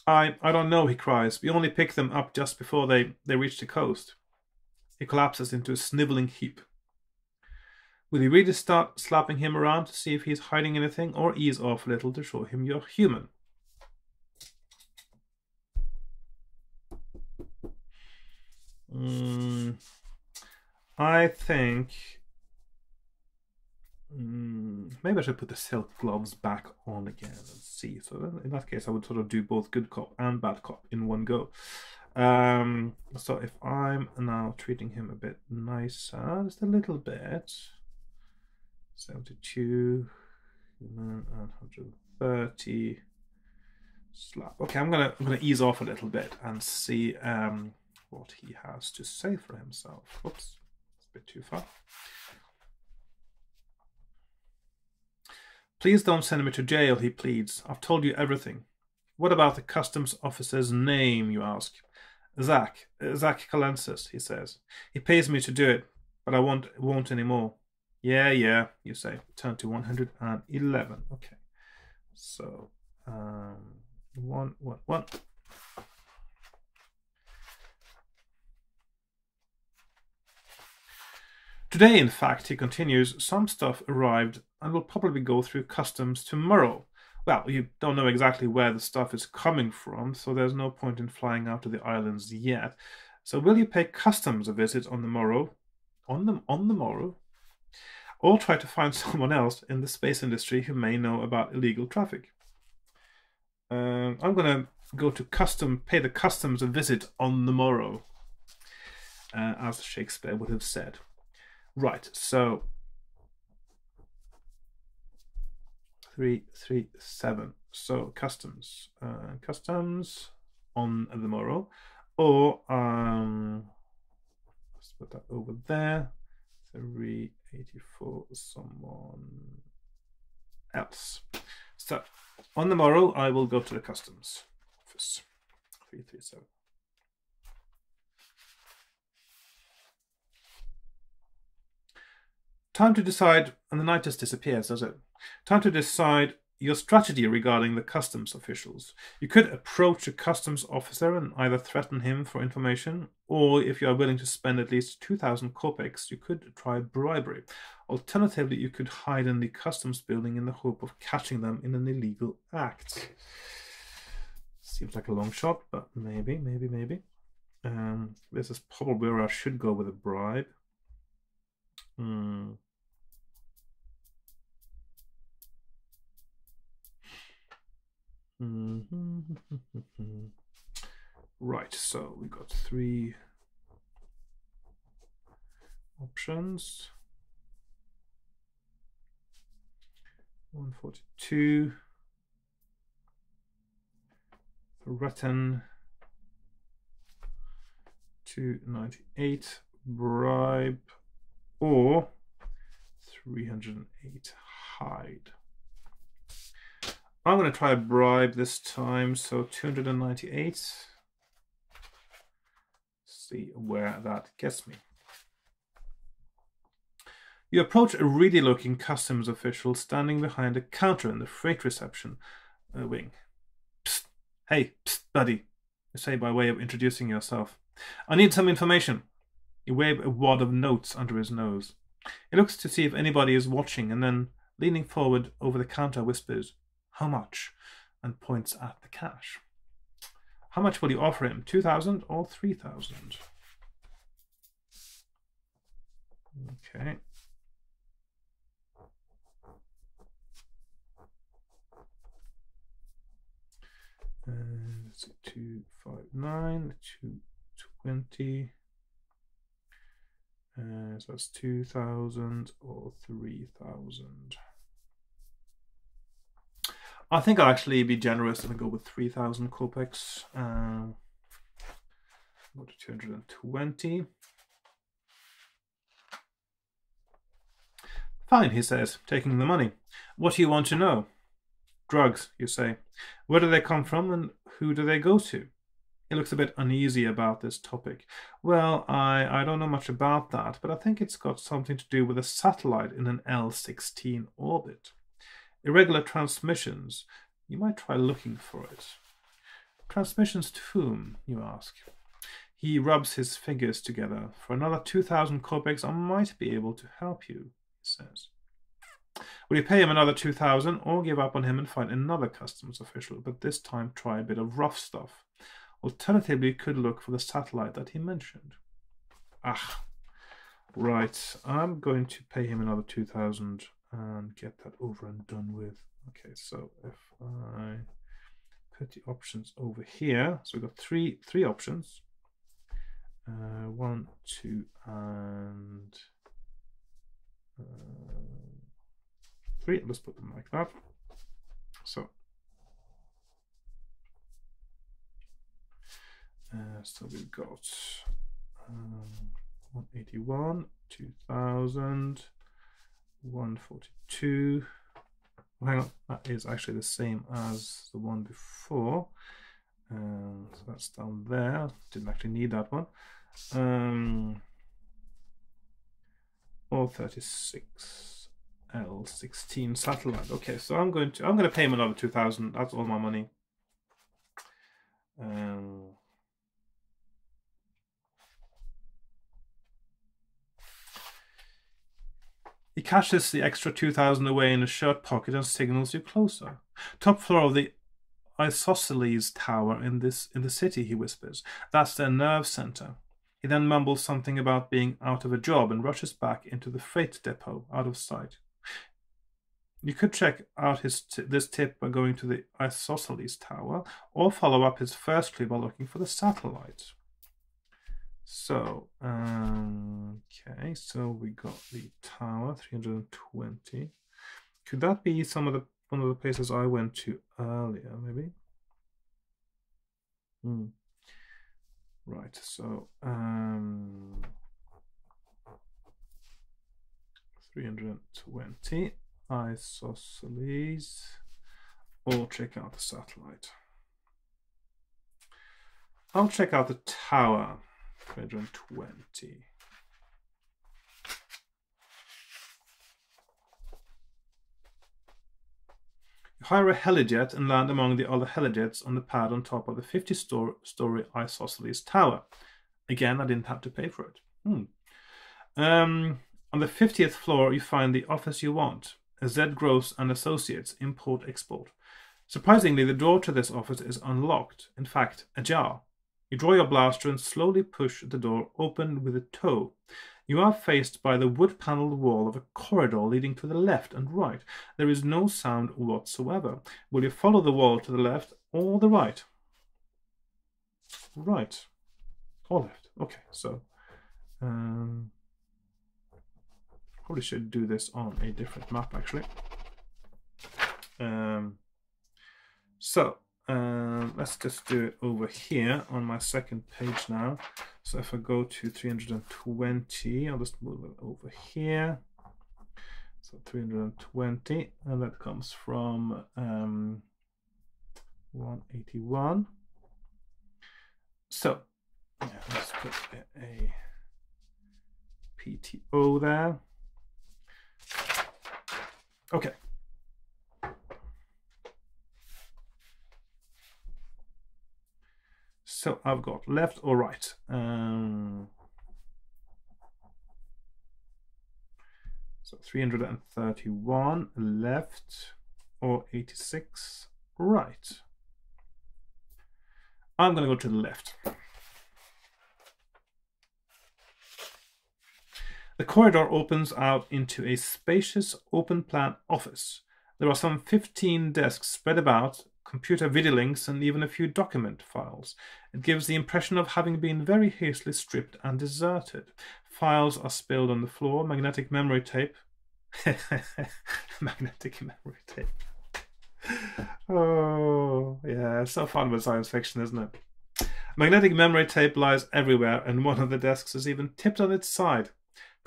I don't know, he cries. We only pick them up just before they reach the coast. He collapses into a sniveling heap. Will you really start slapping him around to see if he's hiding anything, or ease off a little to show him you're human? I think maybe I should put the silk gloves back on again and see. So in that case, I would sort of do both good cop and bad cop in one go. So if I'm now treating him a bit nicer, just a little bit. 72, and 130. Slap. Okay, I'm gonna ease off a little bit and see what he has to say for himself. Oops, it's a bit too far. Please don't send me to jail, he pleads. I've told you everything. What about the customs officer's name, you ask? Zach Calensis, he says. He pays me to do it, but I won't anymore. Yeah, you say. Turn to 111. Okay. So, 1. Today, in fact, he continues, some stuff arrived and will probably go through customs tomorrow. Well, you don't know exactly where the stuff is coming from, so there's no point in flying out to the islands yet. So will you pay customs a visit on the morrow? On the morrow? Or try to find someone else in the space industry who may know about illegal traffic? I'm going to go to pay the customs a visit on the morrow, as Shakespeare would have said. Right, so 337. So customs on the morrow, or let's put that over there. 384. Someone else. So on the morrow, I will go to the customs office. 337. Time to decide, and the night just disappears, does it? Time to decide your strategy regarding the customs officials. You could approach a customs officer and either threaten him for information, or if you are willing to spend at least 2,000 kopecks, you could try bribery. Alternatively, you could hide in the customs building in the hope of catching them in an illegal act. Seems like a long shot, but maybe. This is probably where I should go with a bribe. Right, so we got 3 options. 142. Threaten. 298. Bribe. Or 308. Hide. I'm going to try a bribe this time, so 298. See where that gets me. You approach a reedy-looking customs official standing behind a counter in the freight reception wing. Psst. Hey, psst, buddy, you say by way of introducing yourself. I need some information. You wave a wad of notes under his nose. He looks to see if anybody is watching, and then, leaning forward over the counter, whispers, "How much?" and points at the cash. How much will you offer him? 2,000 or 3,000? Okay. Let's see, 259, 220. So that's 2,000 or 3,000. I think I'll actually be generous and go with 3,000 kopecks. Go to 220. Fine, he says, taking the money. What do you want to know? Drugs, you say. Where do they come from and who do they go to? He looks a bit uneasy about this topic. Well, I don't know much about that, but I think it's got something to do with a satellite in an L16 orbit. Irregular transmissions. You might try looking for it. Transmissions to whom, you ask? He rubs his fingers together. For another 2,000 kopecks, I might be able to help you, he says. Will you pay him another 2,000 or give up on him and find another customs official, but this time try a bit of rough stuff? Alternatively, you could look for the satellite that he mentioned. Ah, right. I'm going to pay him another 2,000 and get that over and done with. Okay, so if I put the options over here, so we've got three options. 1, 2, and 3. Let's put them like that. So we've got 181, 2,000, 142. Well, hang on, that is actually the same as the one before. So that's down there. Didn't actually need that one. Or 36 L16 satellite. Okay, so I'm going to pay him another 2,000. That's all my money. He cashes the extra 2,000 away in his shirt pocket and signals you closer. Top floor of the Isosceles Tower in the city, he whispers. That's their nerve center. He then mumbles something about being out of a job and rushes back into the freight depot, out of sight. You could check out this tip by going to the Isosceles Tower, or follow up his first clue by looking for the satellite. So, okay, so we got the tower, 320. Could that be one of the places I went to earlier, maybe? Right, so 320 Isosceles, or check out the satellite. I'll check out the tower, 320. You hire a helijet and land among the other helijets on the pad on top of the 50-story Isosceles Tower. Again, I didn't have to pay for it. On the 50th floor, you find the office you want, Z Gross and Associates, Import-Export. Surprisingly, the door to this office is unlocked, in fact, ajar. You draw your blaster and slowly push the door open with a toe. You are faced by the wood-paneled wall of a corridor leading to the left and right. There is no sound whatsoever. Will you follow the wall to the left or the right? Right. Or left. Okay, so probably should do this on a different map, actually. Let's just do it over here on my second page now. So if I go to 320, I'll just move it over here. So 320, and that comes from 181. So let's put a PTO there. Okay. So I've got left or right. So 331 left or 86 right. I'm going to go to the left. The corridor opens out into a spacious open-plan office. There are some 15 desks spread about, computer video links, and even a few document files. It gives the impression of having been very hastily stripped and deserted. Files are spilled on the floor, magnetic memory tape. Magnetic memory tape. Oh, yeah, it's so fun with science fiction, isn't it? Magnetic memory tape lies everywhere, and one of the desks is even tipped on its side.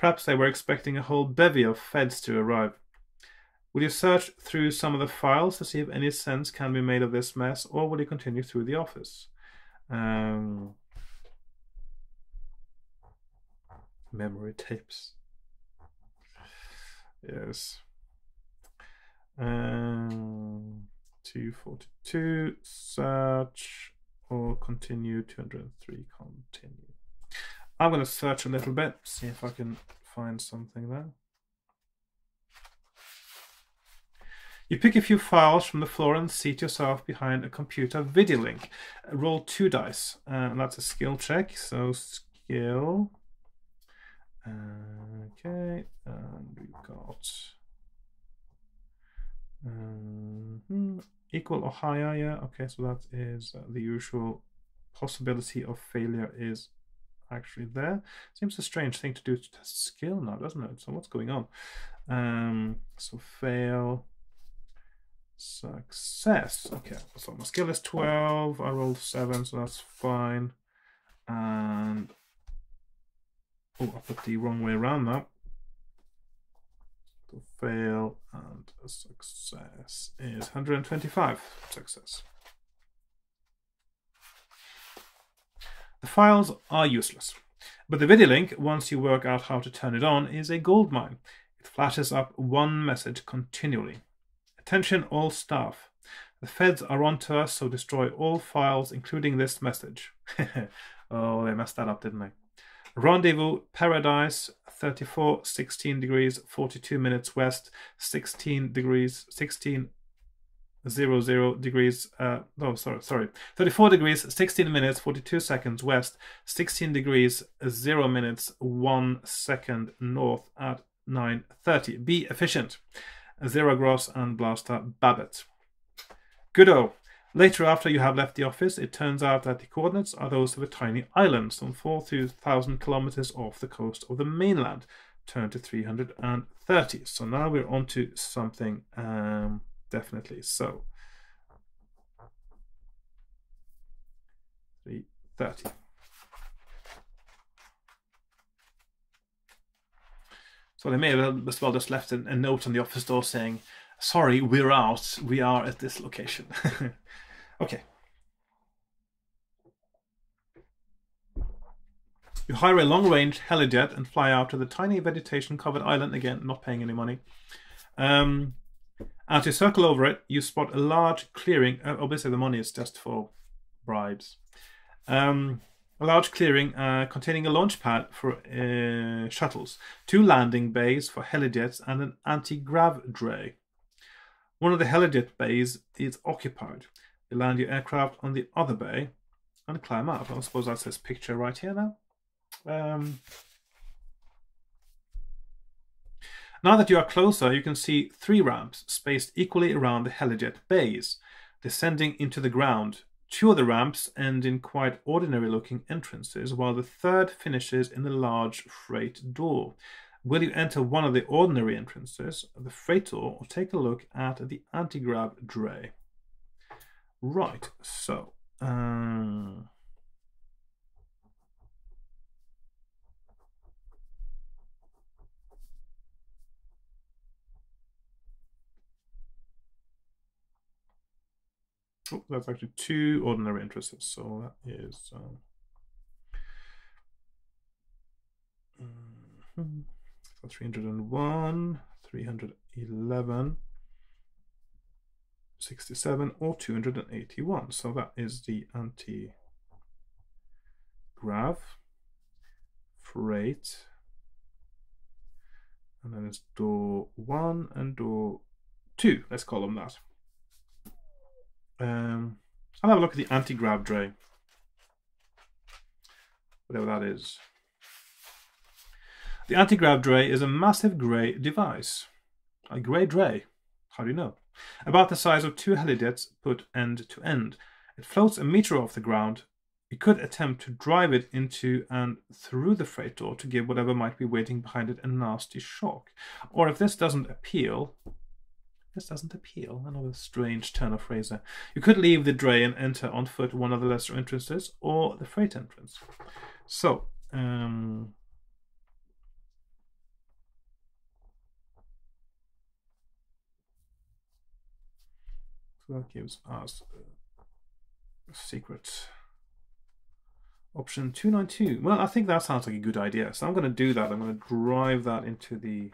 Perhaps they were expecting a whole bevy of feds to arrive. Will you search through some of the files to see if any sense can be made of this mess, or will you continue through the office? Memory tapes. Yes. 242, search, or continue, 203, continue. I'm going to search a little bit, see if I can find something there. You pick a few files from the floor and seat yourself behind a computer video link. Roll 2 dice, and that's a skill check. So skill. Okay, and we've got equal or higher. Yeah, okay, so that is the usual possibility of failure is actually there. Seems a strange thing to do to test skill now, doesn't it? So what's going on? So fail. Success. Okay, so my skill is 12. I rolled 7, so that's fine. And oh, I put the wrong way around now. So fail and a success is 125. Success. The files are useless, but the video link, once you work out how to turn it on, is a goldmine. It flashes up one message continually. Attention all staff. The feds are onto us, so destroy all files, including this message. Oh, they messed that up, didn't they? Rendezvous, Paradise, 34, 16 degrees, 42 minutes west, 16 degrees, 16, 00 degrees, 34 degrees, 16 minutes, 42 seconds west, 16 degrees, 0 minutes, 1 second north at 9:30. Be efficient. Zero Gross and Blaster Babbitt. Goodo. Later, after you have left the office, it turns out that the coordinates are those of a tiny island, some 4,000 kilometers off the coast of the mainland. Turn to 330. So now we're on to something definitely. So 330. So they may have as well just left a note on the office door saying, sorry, we're out. We are at this location. Okay. You hire a long-range helijet and fly out to the tiny vegetation-covered island. Again, not paying any money. As you circle over it, you spot a large clearing. Obviously, the money is just for bribes. A large clearing containing a launch pad for shuttles, 2 landing bays for helijets, and an anti-grav dray. One of the helijet bays is occupied. You land your aircraft on the other bay and climb up. I suppose that's this picture right here now. Now that you are closer, you can see 3 ramps spaced equally around the helijet bays, descending into the ground. 2 of the ramps end in quite ordinary-looking entrances, while the third finishes in the large freight door. Will you enter one of the ordinary entrances, the freight door, or take a look at the anti-grav dray? Right, so... Oh, that's actually 2 ordinary entrances, so that is 301, 311, 67, or 281. So that is the anti-grav, freight, and then it's door 1 and door 2. Let's call them that. I'll have a look at the anti-grav dray, whatever that is. The anti-grav dray is a massive grey device. A grey dray? How do you know? About the size of 2 helijets put end to end. It floats a meter off the ground. You could attempt to drive it into and through the freight door to give whatever might be waiting behind it a nasty shock. Or if this doesn't appeal... Another strange turn of phrase there. You could leave the dray and enter on foot one of the lesser entrances or the freight entrance. So, So that gives us a secret. Option 292. Well, I think that sounds like a good idea. So I'm going to do that. I'm going to drive that into the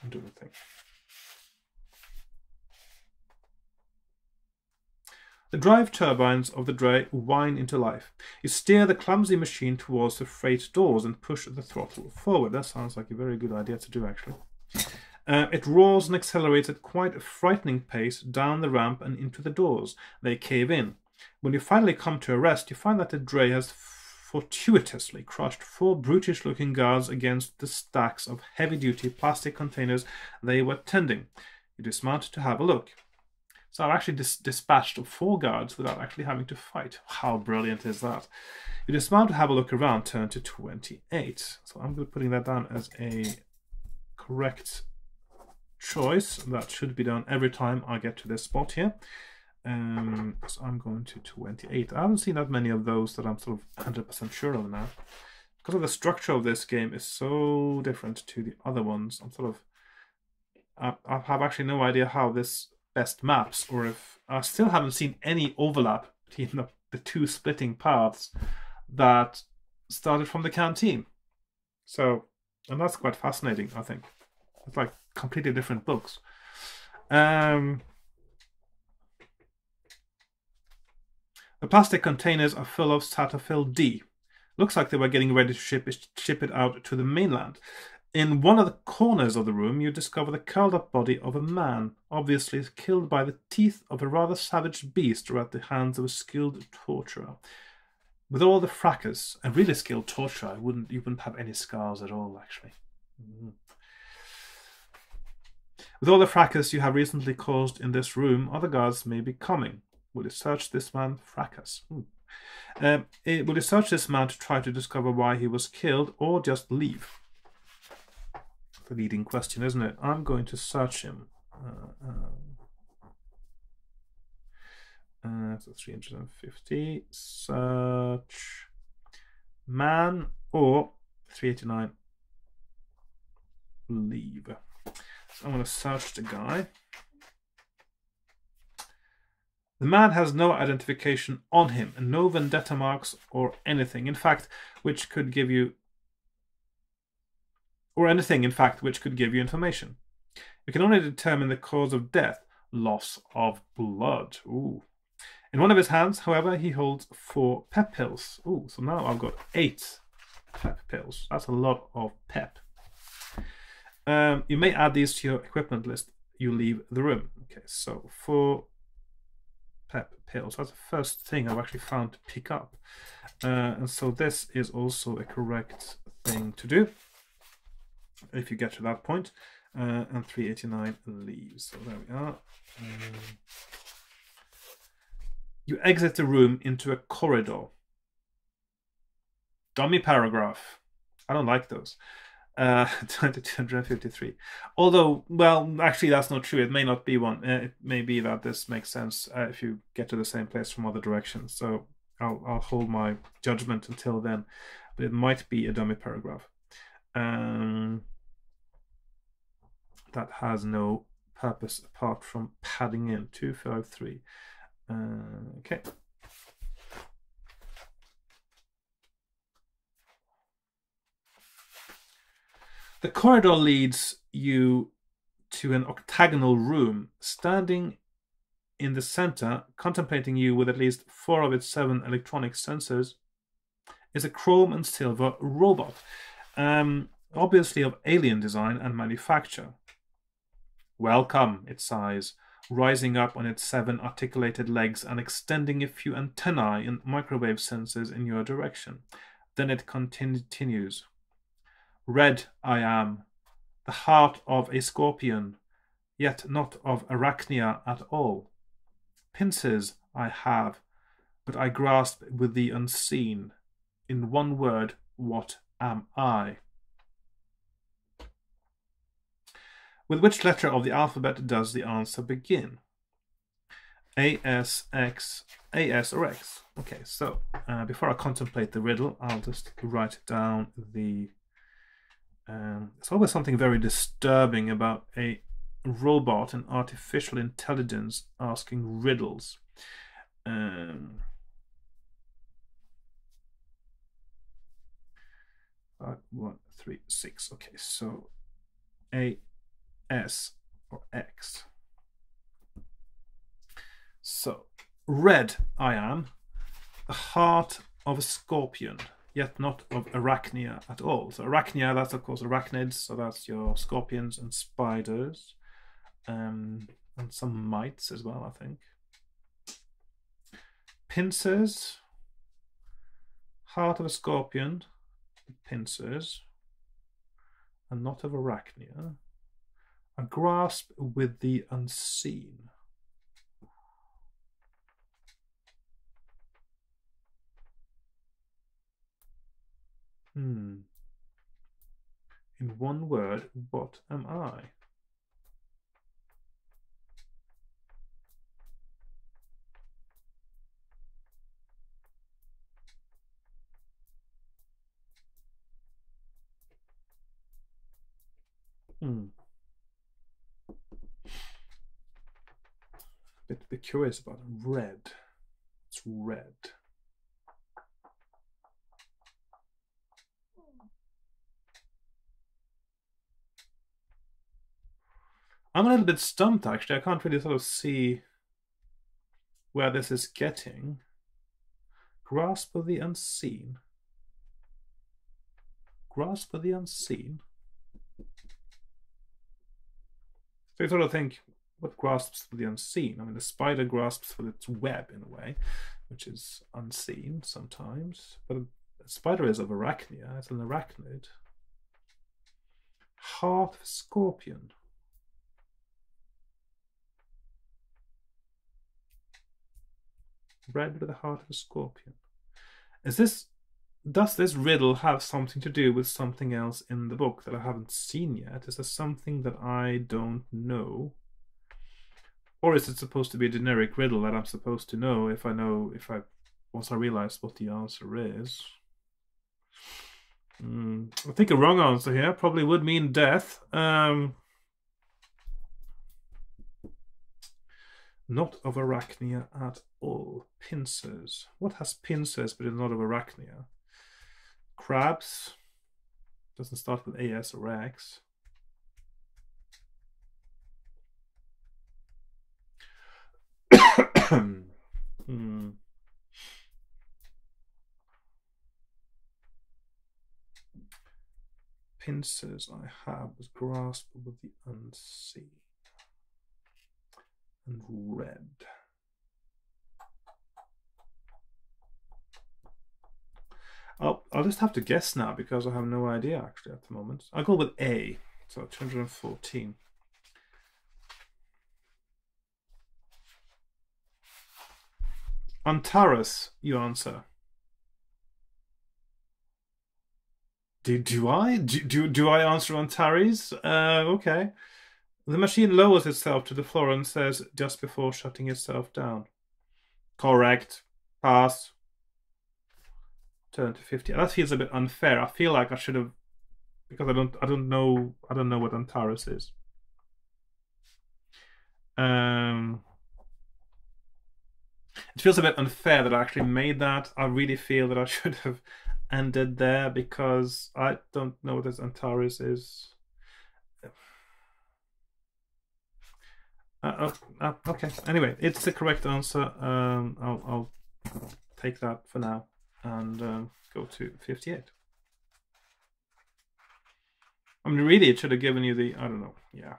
thing. The drive turbines of the dray whine into life. You steer the clumsy machine towards the freight doors and push the throttle forward. That sounds like a very good idea to do, actually. It roars and accelerates at quite a frightening pace down the ramp and into the doors. They cave in. When you finally come to a rest, you find that the dray has fortuitously crushed 4 brutish-looking guards against the stacks of heavy-duty plastic containers they were tending. You dismount to have a look. So I've actually dispatched 4 guards without actually having to fight. How brilliant is that? You dismount to have a look around, turn to 28. So I'm going to putting that down as a correct choice. That should be done every time I get to this spot here. So I'm going to 28. I haven't seen that many of those that I'm sort of 100% sure of now. Because of the structure of this game is so different to the other ones. I'm sort of... I have actually no idea how this best maps, or if... I still haven't seen any overlap between the 2 splitting paths that started from the canteen. So, and that's quite fascinating, I think. It's like completely different books. The plastic containers are full of Satterfield D. Looks like they were getting ready to ship it out to the mainland. In one of the corners of the room, you discover the curled-up body of a man, obviously killed by the teeth of a rather savage beast or at the hands of a skilled torturer. With all the fracas, a really skilled torturer, you wouldn't have any scars at all, actually. With all the fracas you have recently caused in this room, other guards may be coming. Will you search this man? Fracas. Will you search this man to try to discover why he was killed, or just leave? The leading question, isn't it? I'm going to search him. So 350. Search man, or 389. Leave. So I'm going to search the guy. The man has no identification on him, and no vendetta marks or anything, in fact, which could give you... or anything, in fact, which could give you information. You can only determine the cause of death, loss of blood. Ooh. In one of his hands, however, he holds 4 pep pills. Ooh, so now I've got 8 pep pills. That's a lot of pep. You may add these to your equipment list. You leave the room. Okay, so 4 pep pills. That's the first thing I've actually found to pick up. And so this is also a correct thing to do if you get to that point. And 389 leaves. So there we are. You exit the room into a corridor. Dummy paragraph. I don't like those. 253. Although, well, actually that's not true. It may not be one. It may be that this makes sense if you get to the same place from other directions. So I'll hold my judgment until then. But it might be a dummy paragraph. That has no purpose apart from padding in. 253. Okay. The corridor leads you to an octagonal room. Standing in the center, contemplating you with at least 4 of its 7 electronic sensors, is a chrome and silver robot, obviously of alien design and manufacture. Welcome, it sighs, rising up on its 7 articulated legs and extending a few antennae and microwave sensors in your direction. Then it continues. Red I am, the heart of a scorpion, yet not of Arachnia at all. Pincers I have, but I grasp with the unseen. In one word, what am I? With which letter of the alphabet does the answer begin? A, S, X, A, S, or X? Okay, so before I contemplate the riddle, I'll just write down the... there's always something very disturbing about a robot and artificial intelligence asking riddles. 5, 1, 3, 6. Okay, so A, S, or X. So, red I am, the heart of a scorpion, yet not of arachnia at all. So arachnia, that's of course arachnids, so that's your scorpions and spiders, and some mites as well, I think. Pincers, heart of a scorpion, pincers, and not of arachnia. A grasp with the unseen. In one word, what am I? Bit curious about it. Red. It's red. I'm a little bit stumped, actually. I can't really sort of see where this is getting. Grasp of the unseen. Grasp of the unseen. So you sort of think, what grasps for the unseen? I mean, the spider grasps for its web in a way, which is unseen sometimes. But a spider is of arachnia. It's an arachnid. Heart of a scorpion. Red with the heart of a scorpion. Does this riddle have something to do with something else in the book that I haven't seen yet? Is there something that I don't know? Or is it supposed to be a generic riddle that I'm supposed to know once I realize what the answer is? I think a wrong answer here probably would mean death. Not of arachnia at all. Pincers. What has pincers but is not of arachnia? Crabs. Doesn't start with AS or X. Pincers I have was grasp with the unseen. And red. I'll just have to guess now because I have no idea actually at the moment. I'll go with A, so 214. Antares, you answer. Do I answer Antares? Okay. The machine lowers itself to the floor and says just before shutting itself down. Correct. Pass. Turn to 50. That feels a bit unfair. I feel like I should have, because I don't know what Antares is. It feels a bit unfair that I actually made that. I really feel that I should have ended there because I don't know what this Antares is. Okay. Anyway, it's the correct answer. I'll take that for now and go to 58. I mean, really, it should have given you the, I don't know, yeah.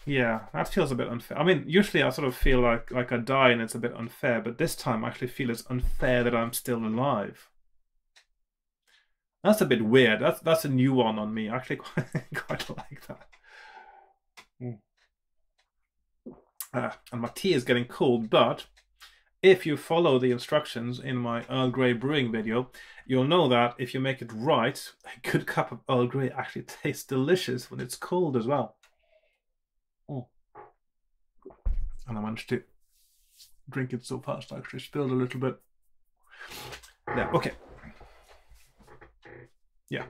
Yeah, that feels a bit unfair. I mean, usually I sort of feel like I die and it's a bit unfair, but this time I actually feel it's unfair that I'm still alive. That's a bit weird. That's a new one on me. I actually quite like that. And my tea is getting cold, but if you follow the instructions in my Earl Grey brewing video, you'll know that if you make it right, a good cup of Earl Grey actually tastes delicious when it's cold as well. And I managed to drink it so fast I actually spilled a little bit. Yeah, okay. Yeah.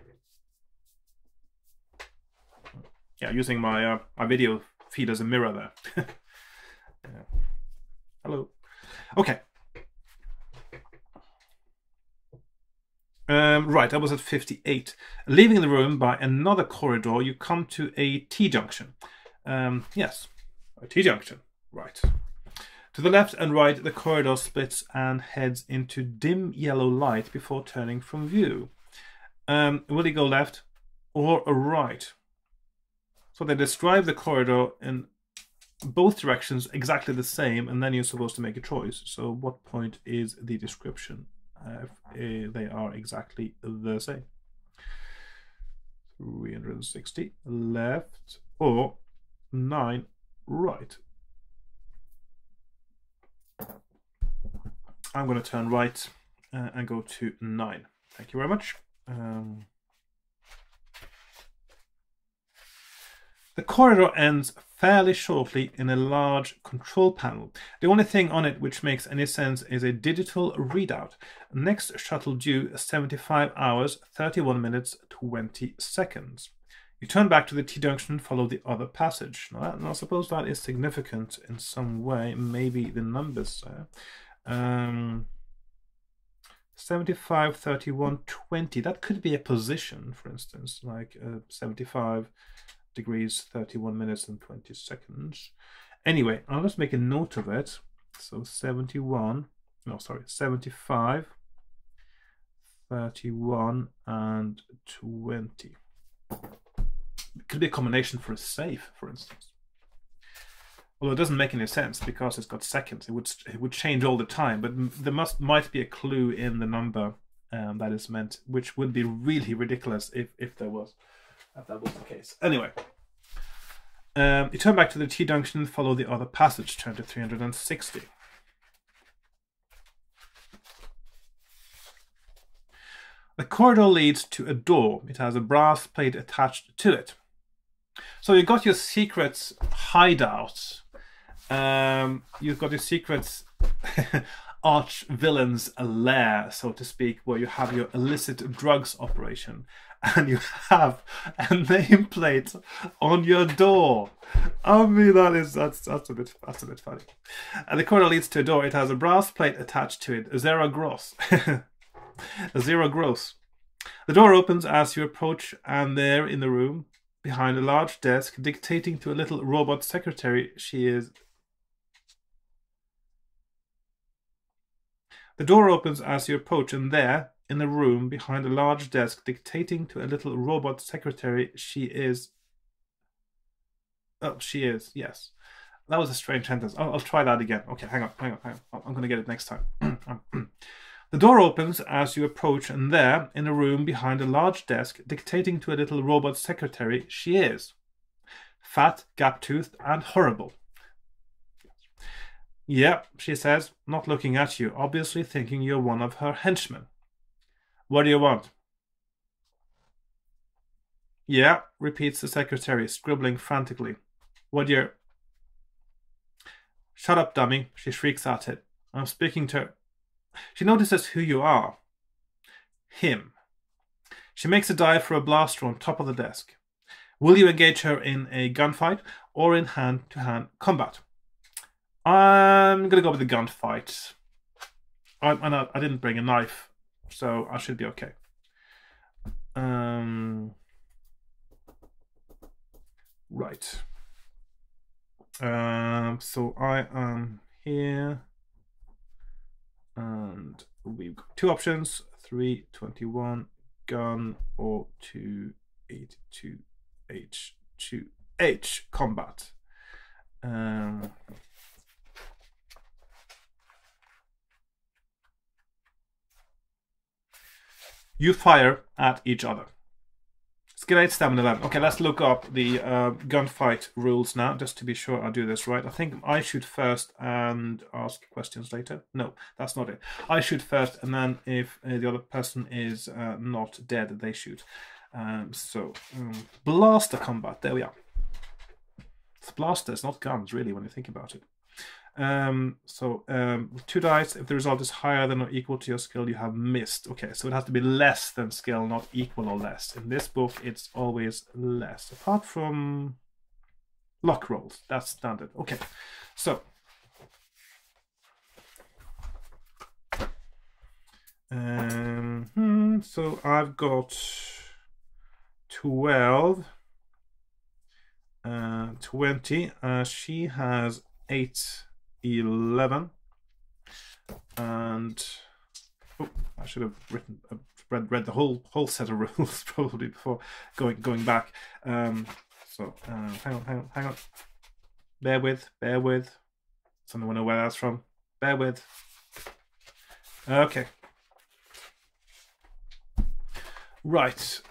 yeah, using my my video feed as a mirror there. Yeah. Hello. Okay. Right, I was at 58. Leaving the room by another corridor, you come to a T-junction. Yes, a T-junction. Right. To the left and right, the corridor splits and heads into dim yellow light before turning from view. Will you go left or right? So they describe the corridor in both directions exactly the same, and then you're supposed to make a choice. So what point is the description? They are exactly the same. 360 left or 9 right. I'm going to turn right and go to 9. Thank you very much. The corridor ends fairly shortly in a large control panel. The only thing on it which makes any sense is a digital readout. Next shuttle due 75 hours, 31 minutes, 20 seconds. You turn back to the T-junction and follow the other passage. Now, I suppose that is significant in some way. Maybe the numbers there. 75, 31, 20. That could be a position, for instance, like 75 degrees, 31 minutes and 20 seconds. Anyway, I'll just make a note of it. So 75, 31 and 20. It could be a combination for a safe, for instance. Although it doesn't make any sense because it's got seconds. It would change all the time, but there might be a clue in the number that is meant, which would be really ridiculous if that was the case. Anyway, you turn back to the T-junction, follow the other passage, turn to 360. The corridor leads to a door. It has a brass plate attached to it. So you've got your secret hideout. You've got your secret arch villain's lair, so to speak, where you have your illicit drugs operation, and you have a nameplate on your door. I mean, that's a bit funny. And the corridor leads to a door. It has a brass plate attached to it. Zero gross. Zero gross. The door opens as you approach, and there in the room, behind a large desk, dictating to a little robot secretary, she is. The door opens as you approach, and there, in the room, behind a large desk, dictating to a little robot secretary, she is. Oh, she is, yes. That was a strange sentence. I'll try that again. Okay, hang on. I'm going to get it next time. The door opens as you approach, and there, in a room behind a large desk, dictating to a little robot secretary, she is. Fat, gap-toothed, and horrible. Yeah, she says, not looking at you, obviously thinking you're one of her henchmen. What do you want? Yeah, repeats the secretary, scribbling frantically. What do you... Shut up, dummy, she shrieks at it. I'm speaking to her. She notices who you are. Him. She makes a dive for a blaster on top of the desk. Will you engage her in a gunfight or in hand-to-hand combat? I'm going to go with the gunfight. I didn't bring a knife, so I should be okay. Right. So I am here. And we've got two options, 321 gun or 282H2H combat. You fire at each other. Skill 8, stamina 11. Okay, let's look up the gunfight rules now, just to be sure I do this right. I think I shoot first and ask questions later. No, that's not it. I shoot first, and then if the other person is not dead, they shoot. Blaster combat. There we are. It's blasters, not guns, really, when you think about it. With 2 dice, if the result is higher than or equal to your skill, you have missed. Okay, so it has to be less than skill, not equal or less. In this book, it's always less, apart from luck rolls. That's standard. Okay, so so I've got 12, 20. She has 8, 11, and I should have read the whole set of rules probably before going back. Hang on. Bear with. Someone know where that's from. Bear with. Okay. Right.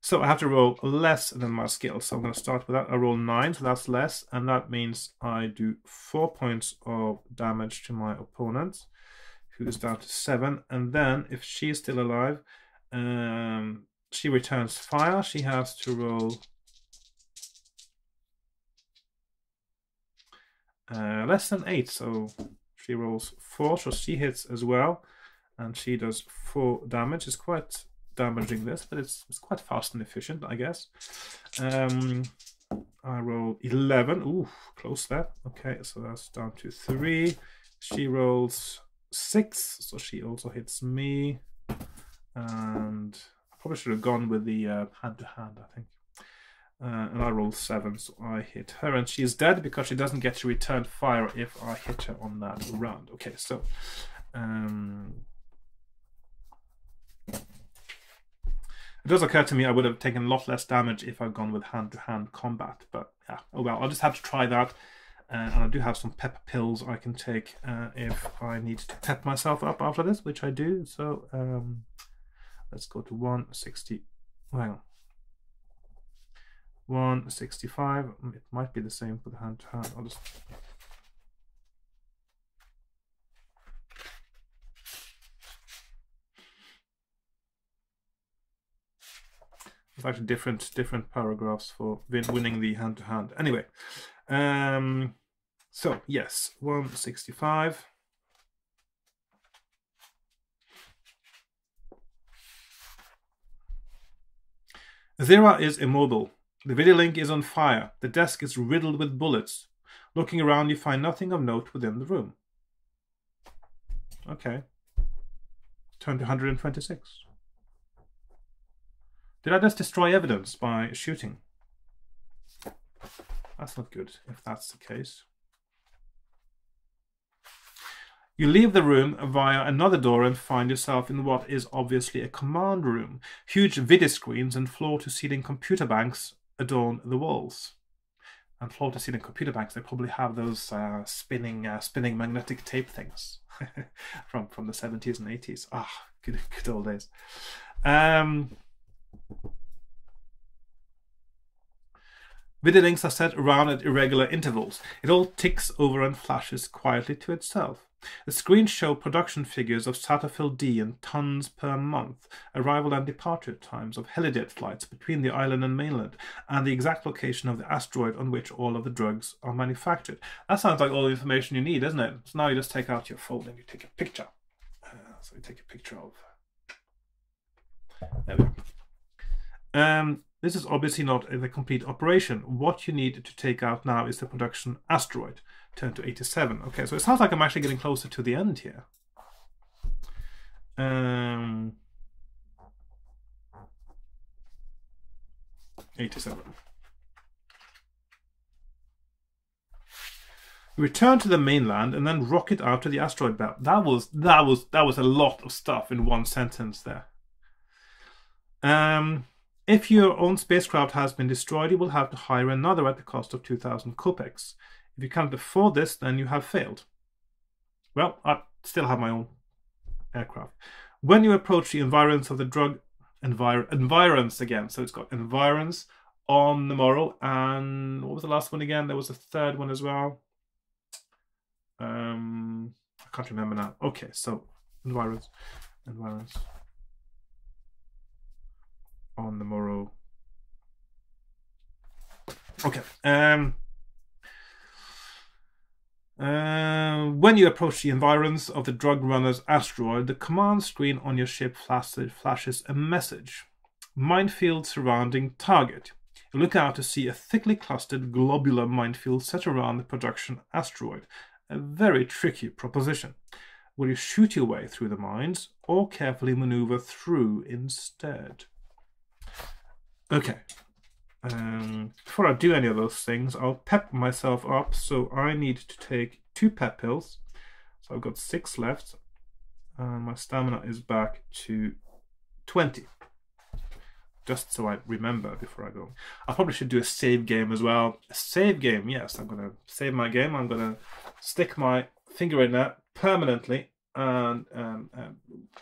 So I have to roll less than my skill. So I'm going to start with that. I roll 9, so that's less. And that means I do 4 points of damage to my opponent, who is down to 7. And then if she's still alive, she returns fire. She has to roll less than 8. So she rolls 4. So she hits as well. And she does 4 damage. It's quite damaging this, but it's quite fast and efficient, I guess. I roll 11. Ooh, close there. Okay, so that's down to 3. She rolls 6, so she also hits me. And I probably should have gone with the hand-to-hand, I think. And I roll 7, so I hit her, and she's dead because she doesn't get to return fire if I hit her on that round. Okay, so it does occur to me I would have taken a lot less damage if I'd gone with hand-to-hand combat, but yeah, oh well, I'll just have to try that. And I do have some pep pills I can take if I need to pep myself up after this, which I do. So let's go to 160. Well, 165. It might be the same for the hand-to-hand. I'll just... There's actually different paragraphs for winning the hand-to-hand. Anyway, so yes, 165. Zira is immobile. The video link is on fire. The desk is riddled with bullets. Looking around, you find nothing of note within the room. Okay. Turn to 126. Did I just destroy evidence by shooting? That's not good, if that's the case. You leave the room via another door and find yourself in what is obviously a command room. Huge video screens and floor-to-ceiling computer banks adorn the walls. And floor-to-ceiling computer banks, they probably have those spinning magnetic tape things from the 70s and 80s. Ah, good old days. Video links are set around at irregular intervals. It all ticks over and flashes quietly to itself. The screens show production figures of Satterfield D in tons per month, arrival and departure times of helijet flights between the island and mainland, and the exact location of the asteroid on which all of the drugs are manufactured. That sounds like all the information you need, doesn't it? So now you just take out your phone and you take a picture. So you take a picture of... There we go. This is obviously not the complete operation. What you need to take out now is the production asteroid. Turn to 87. Okay, so it sounds like I'm actually getting closer to the end here. 87. Return to the mainland and then rocket out to the asteroid belt. That was a lot of stuff in one sentence there. If your own spacecraft has been destroyed, you will have to hire another at the cost of 2,000 kopecks. If you can't afford this, then you have failed. Well, I still have my own aircraft. When you approach the environs of the drug... environs again. So it's got environs on the Morrow. And what was the last one again? There was a third one as well. I can't remember now. Okay, so environs on the Morrow. Okay. When you approach the environs of the drug runner's asteroid, the command screen on your ship flashes a message. Minefield surrounding target. You look out to see a thickly clustered globular minefield set around the production asteroid. A very tricky proposition. Will you shoot your way through the mines or carefully maneuver through instead? Okay. Before I do any of those things, I'll pep myself up. So I need to take 2 pep pills. So I've got 6 left. And my stamina is back to 20. Just so I remember before I go. I probably should do a save game as well. A save game, yes. I'm going to save my game. I'm going to stick my finger in there permanently. And,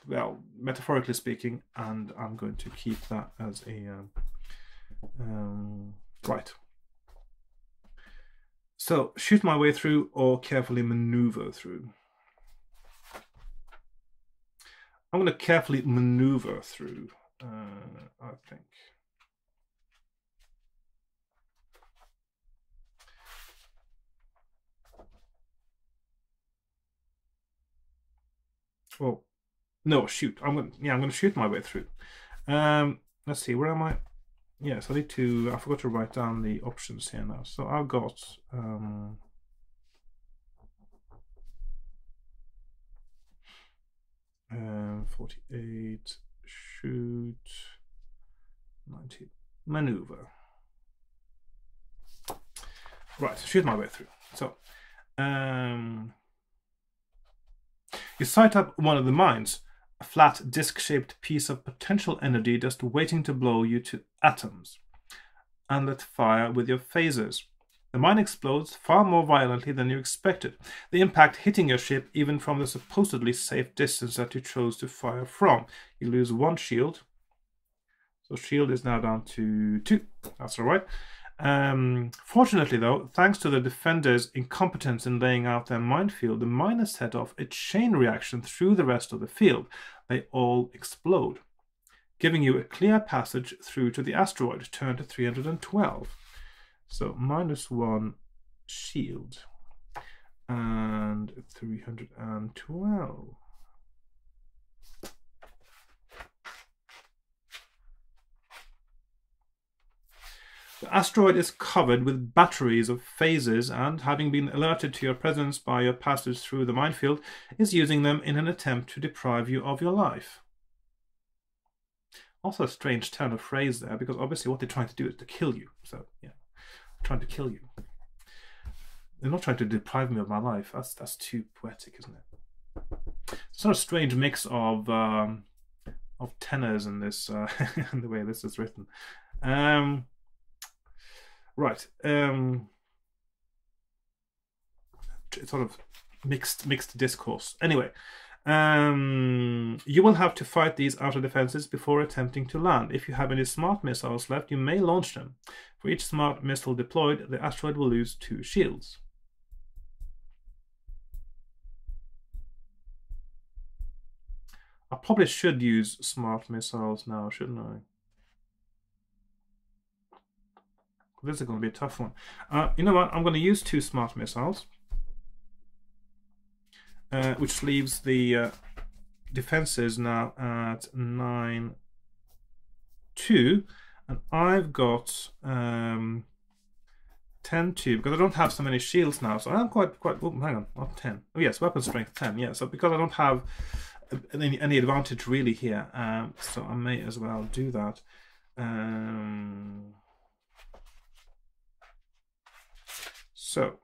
well, metaphorically speaking. And I'm going to keep that as a... right. So, shoot my way through or carefully maneuver through. I'm going to carefully maneuver through, I think. Well, no, shoot. I'm going to shoot my way through. Let's see, where am I? Yes, I forgot to write down the options here now. So I've got 48, shoot, 90, maneuver. Right, shoot my way through. So, you sight up one of the mines, a flat disc-shaped piece of potential energy just waiting to blow you to atoms, and let fire with your phasers. The mine explodes far more violently than you expected, the impact hitting your ship even from the supposedly safe distance that you chose to fire from. You lose 1 shield. So shield is now down to 2. That's all right. Fortunately, though, thanks to the defenders' incompetence in laying out their minefield, the miners set off a chain reaction through the rest of the field. They all explode, giving you a clear passage through to the asteroid. Turn to 312. So -1 shield and 312. The asteroid is covered with batteries of phasers and, having been alerted to your presence by your passage through the minefield, is using them in an attempt to deprive you of your life. Also a strange turn of phrase there, because obviously what they're trying to do is to kill you. So, yeah, trying to kill you. They're not trying to deprive me of my life. That's too poetic, isn't it? It's sort of a strange mix of tenors in this, in the way this is written. Right. It's sort of mixed discourse. Anyway, you will have to fight these outer defenses before attempting to land. If you have any smart missiles left, you may launch them. For each smart missile deployed, the asteroid will lose 2 shields. I probably should use smart missiles now, shouldn't I? This is going to be a tough one. You know what? I'm going to use 2 smart missiles, which leaves the defenses now at 9-2, and I've got 10-2 because I don't have so many shields now. So I'm quite. Oh, hang on, not 10. Oh yes, weapon strength 10. Yeah. So because I don't have any advantage really here, so I may as well do that. So,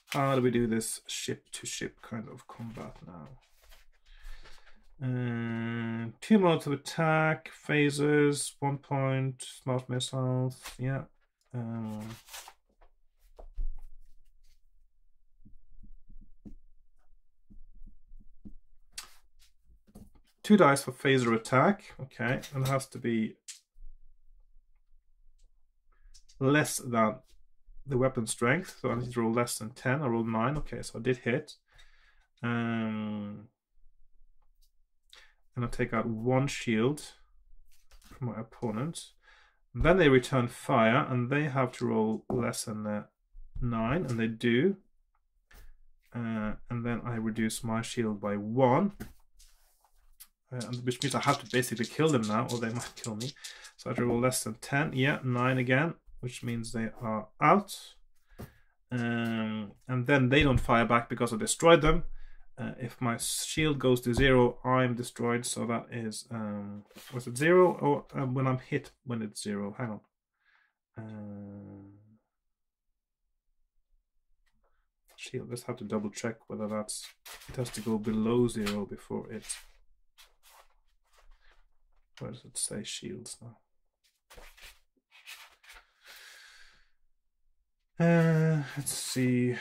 how do we do this ship-to-ship kind of combat now? 2 modes of attack, phasers, 1 point, smart missiles, yeah. 2 dice for phaser attack, okay, and it has to be less than the weapon strength, so I need to roll less than 10. I rolled 9. Okay, so I did hit. And I take out 1 shield from my opponent. Then they return fire, and they have to roll less than 9, and they do. And then I reduce my shield by 1, which means I have to basically kill them now, or they might kill me. So I have to roll less than 10. Yeah, 9 again, which means they are out. And then they don't fire back because I destroyed them. If my shield goes to 0, I'm destroyed. So that is, was it 0? Or when I'm hit when it's 0? Hang on. Shield, let's have to double check whether that's, it has to go below 0 before it, where does it say shields now? Let's see.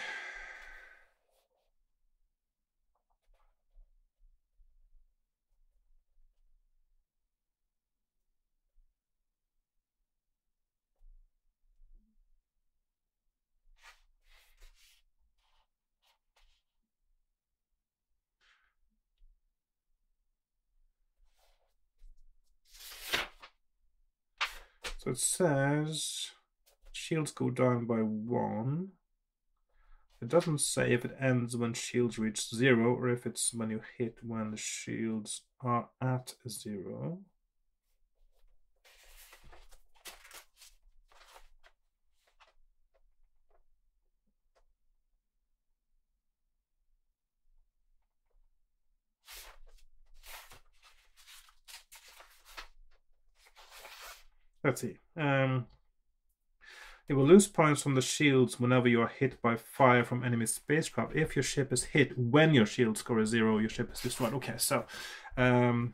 So it says shields go down by 1. It doesn't say if it ends when shields reach 0 or if it's when you hit when the shields are at 0. Let's see. You will lose points from the shields whenever you are hit by fire from enemy spacecraft. If your ship is hit when your shield score is 0, your ship is destroyed. Okay, so that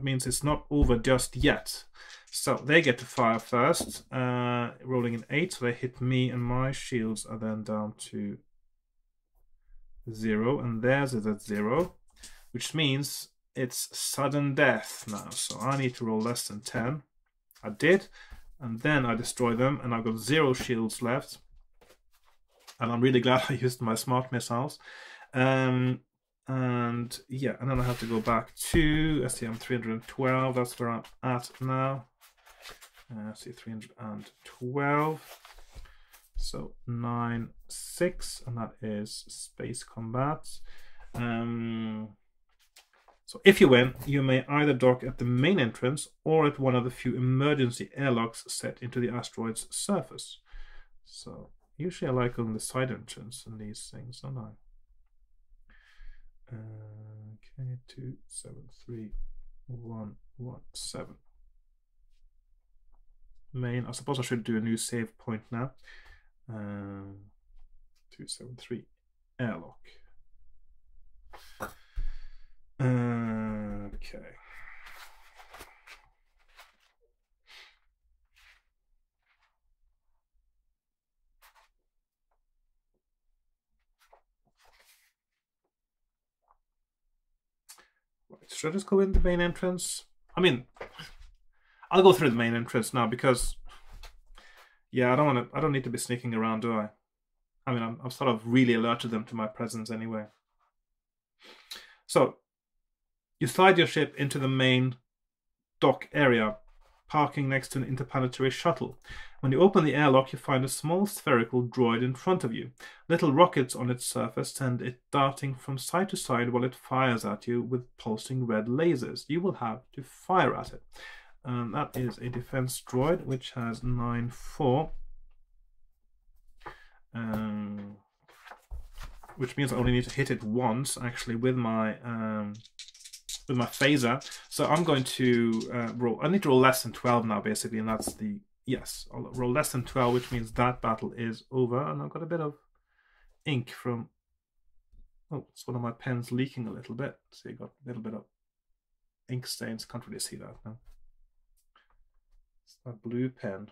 means it's not over just yet. So they get to fire first, rolling an 8, so they hit me, and my shields are then down to 0, and theirs is at 0, which means it's sudden death now. So I need to roll less than 10. I did, and then I destroy them, and I've got 0 shields left. And I'm really glad I used my smart missiles. And yeah, and then I have to go back to STM 312. That's where I'm at now. See, 312. So 9, 6, and that is space combat. So if you win, you may either dock at the main entrance or at one of the few emergency airlocks set into the asteroid's surface. So usually I like on the side entrance and these things, don't I? Okay, 2, 7, 3, 1, 1, 7. Main. I suppose I should do a new save point now. 273 airlock. Okay. Right, should I just go in the main entrance? I mean, I'll go through the main entrance now because, yeah, I don't need to be sneaking around, do I? I mean, I've sort of really alerted them to my presence anyway. So you slide your ship into the main dock area, parking next to an interplanetary shuttle. When you open the airlock, you find a small spherical droid in front of you. Little rockets on its surface send it darting from side to side while it fires at you with pulsing red lasers. You will have to fire at it. And that is a defense droid, which has 9-4. Which means I only need to hit it once, actually, with my phaser. So I'm going to roll. I need to roll less than 12 now, basically, and that's the yes. I'll roll less than 12, which means that battle is over. And I've got a bit of ink from. Oh, it's one of my pens leaking a little bit. So you got a little bit of ink stains. Can't really see that now. It's that blue pen.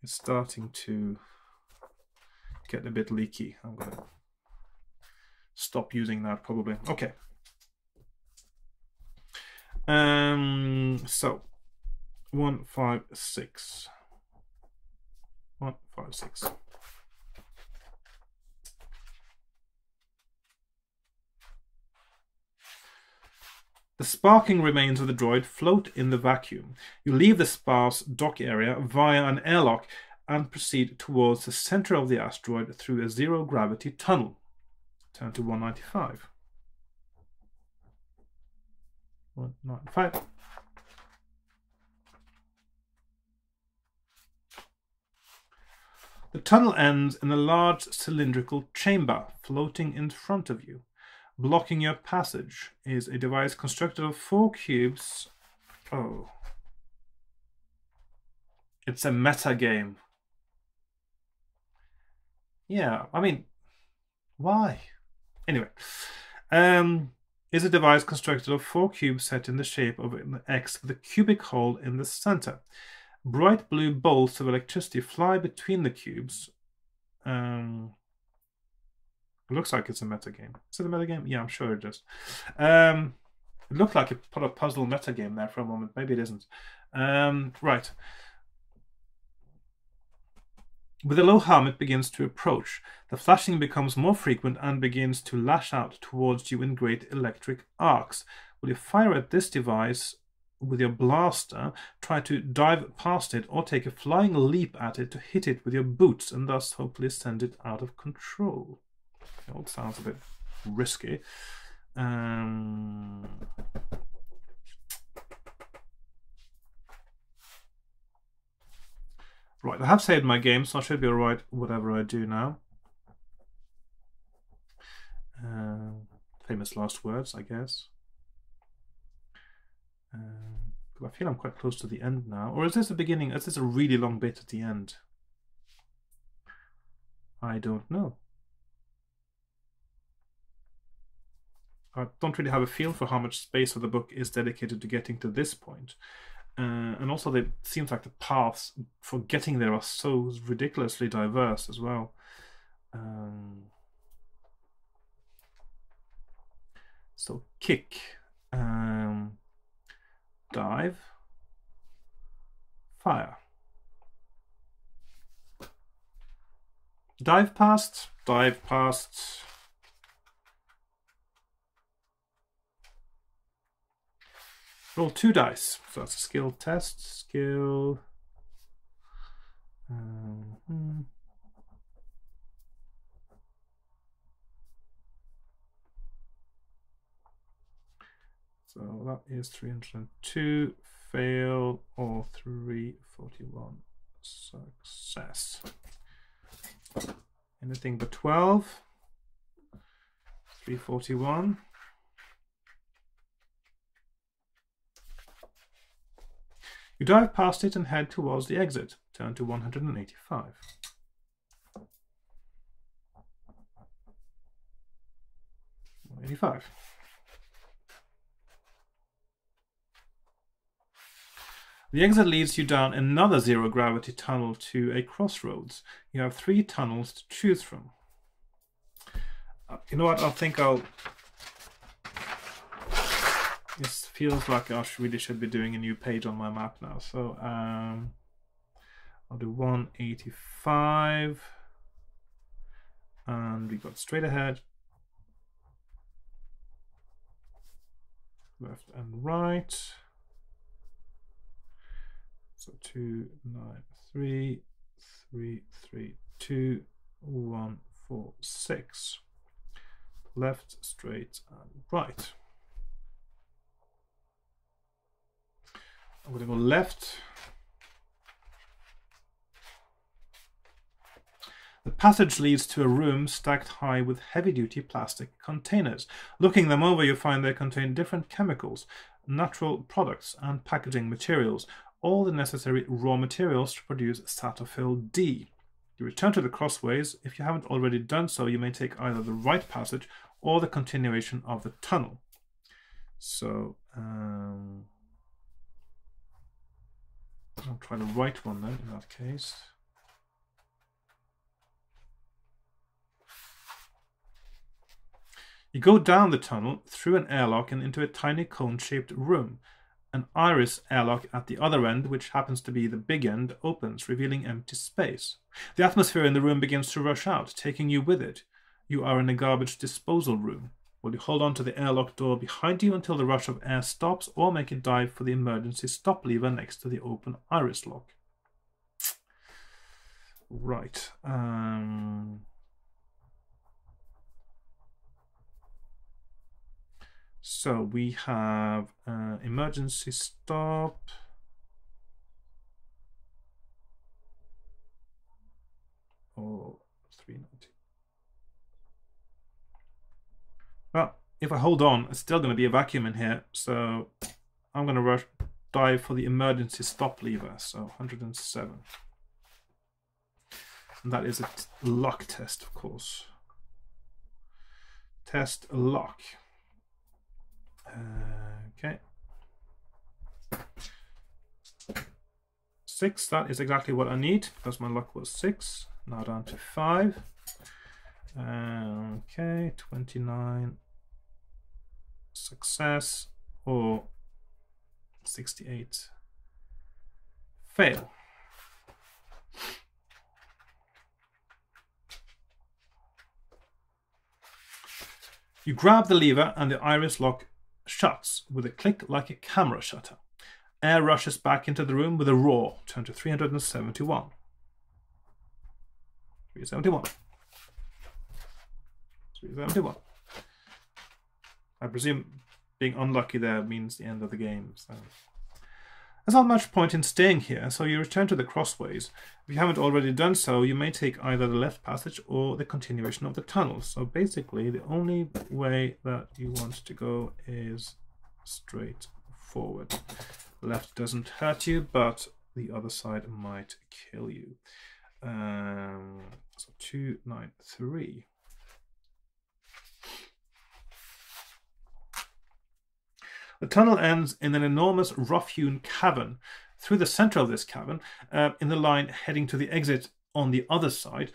It's starting to get a bit leaky. I'm going to stop using that probably. Okay. So 1, 5, 6. 1, 5, 6. The sparking remains of the droid float in the vacuum. You leave the sparse dock area via an airlock and proceed towards the center of the asteroid through a zero-gravity tunnel. Turn to 195. 195. The tunnel ends in a large cylindrical chamber floating in front of you. Blocking your passage is a device constructed of 4 cubes. Oh. It's a meta game. Yeah, I mean, why? Anyway. Is a device constructed of 4 cubes set in the shape of an X with a cubic hole in the center. Bright blue bolts of electricity fly between the cubes. It looks like it's a metagame. Is it a metagame? Yeah, I'm sure it is. It looked like it put a puzzle metagame there for a moment. Maybe it isn't. Right. With a low hum, it begins to approach. The flashing becomes more frequent and begins to lash out towards you in great electric arcs. Will you fire at this device with your blaster, try to dive past it, or take a flying leap at it to hit it with your boots and thus hopefully send it out of control? It all sounds a bit risky. Right, I have saved my game, so I should be alright whatever I do now. Famous last words, I guess. I feel I'm quite close to the end now. Or is this the beginning? Is this a really long bit at the end? I don't know. I don't really have a feel for how much space of the book is dedicated to getting to this point. And also, it seems like the paths for getting there are so ridiculously diverse as well. So, kick. Dive. Fire. Dive past. Dive past. Roll 2 dice. So that's a skill test. Skill. So that is 302. Fail or 341. Success. Anything but 12. 341. You dive past it and head towards the exit. Turn to 185. The exit leads you down another zero-gravity tunnel to a crossroads. You have 3 tunnels to choose from. You know what? I think I'll... This feels like I really should be doing a new page on my map now. So I'll do 185. And we got straight ahead. Left and right. So 2, 9, 3, 3, 3, 2, 1, 4, 6. Left, straight, and right. I'm going to go left. The passage leads to a room stacked high with heavy-duty plastic containers. Looking them over, you find they contain different chemicals, natural products, and packaging materials, all the necessary raw materials to produce Satterfield D. You return to the crossways. If you haven't already done so, you may take either the right passage or the continuation of the tunnel. So, I'll try the right one then, in that case. You go down the tunnel, through an airlock and into a tiny cone-shaped room. An iris airlock at the other end, which happens to be the big end, opens, revealing empty space. The atmosphere in the room begins to rush out, taking you with it. You are in a garbage disposal room. Will you hold on to the airlock door behind you until the rush of air stops, or make a dive for the emergency stop lever next to the open iris lock? Right. So we have emergency stop. Or 390. Well, if I hold on, it's still going to be a vacuum in here, so I'm going to dive for the emergency stop lever, so 107. And that is a lock test, of course. Test lock. Okay. 6, that is exactly what I need, because my luck was 6. Now down to 5. Okay, 29. Success, or 68. Fail. You grab the lever and the iris lock shuts with a click like a camera shutter. Air rushes back into the room with a roar. Turn to 371. 371. 371. I presume being unlucky there means the end of the game. So there's not much point in staying here, so you return to the crossways. If you haven't already done so, you may take either the left passage or the continuation of the tunnel. So basically, the only way that you want to go is straight forward. Left doesn't hurt you, but the other side might kill you. So 293. The tunnel ends in an enormous rough-hewn cavern. Through the center of this cavern, in the line heading to the exit on the other side,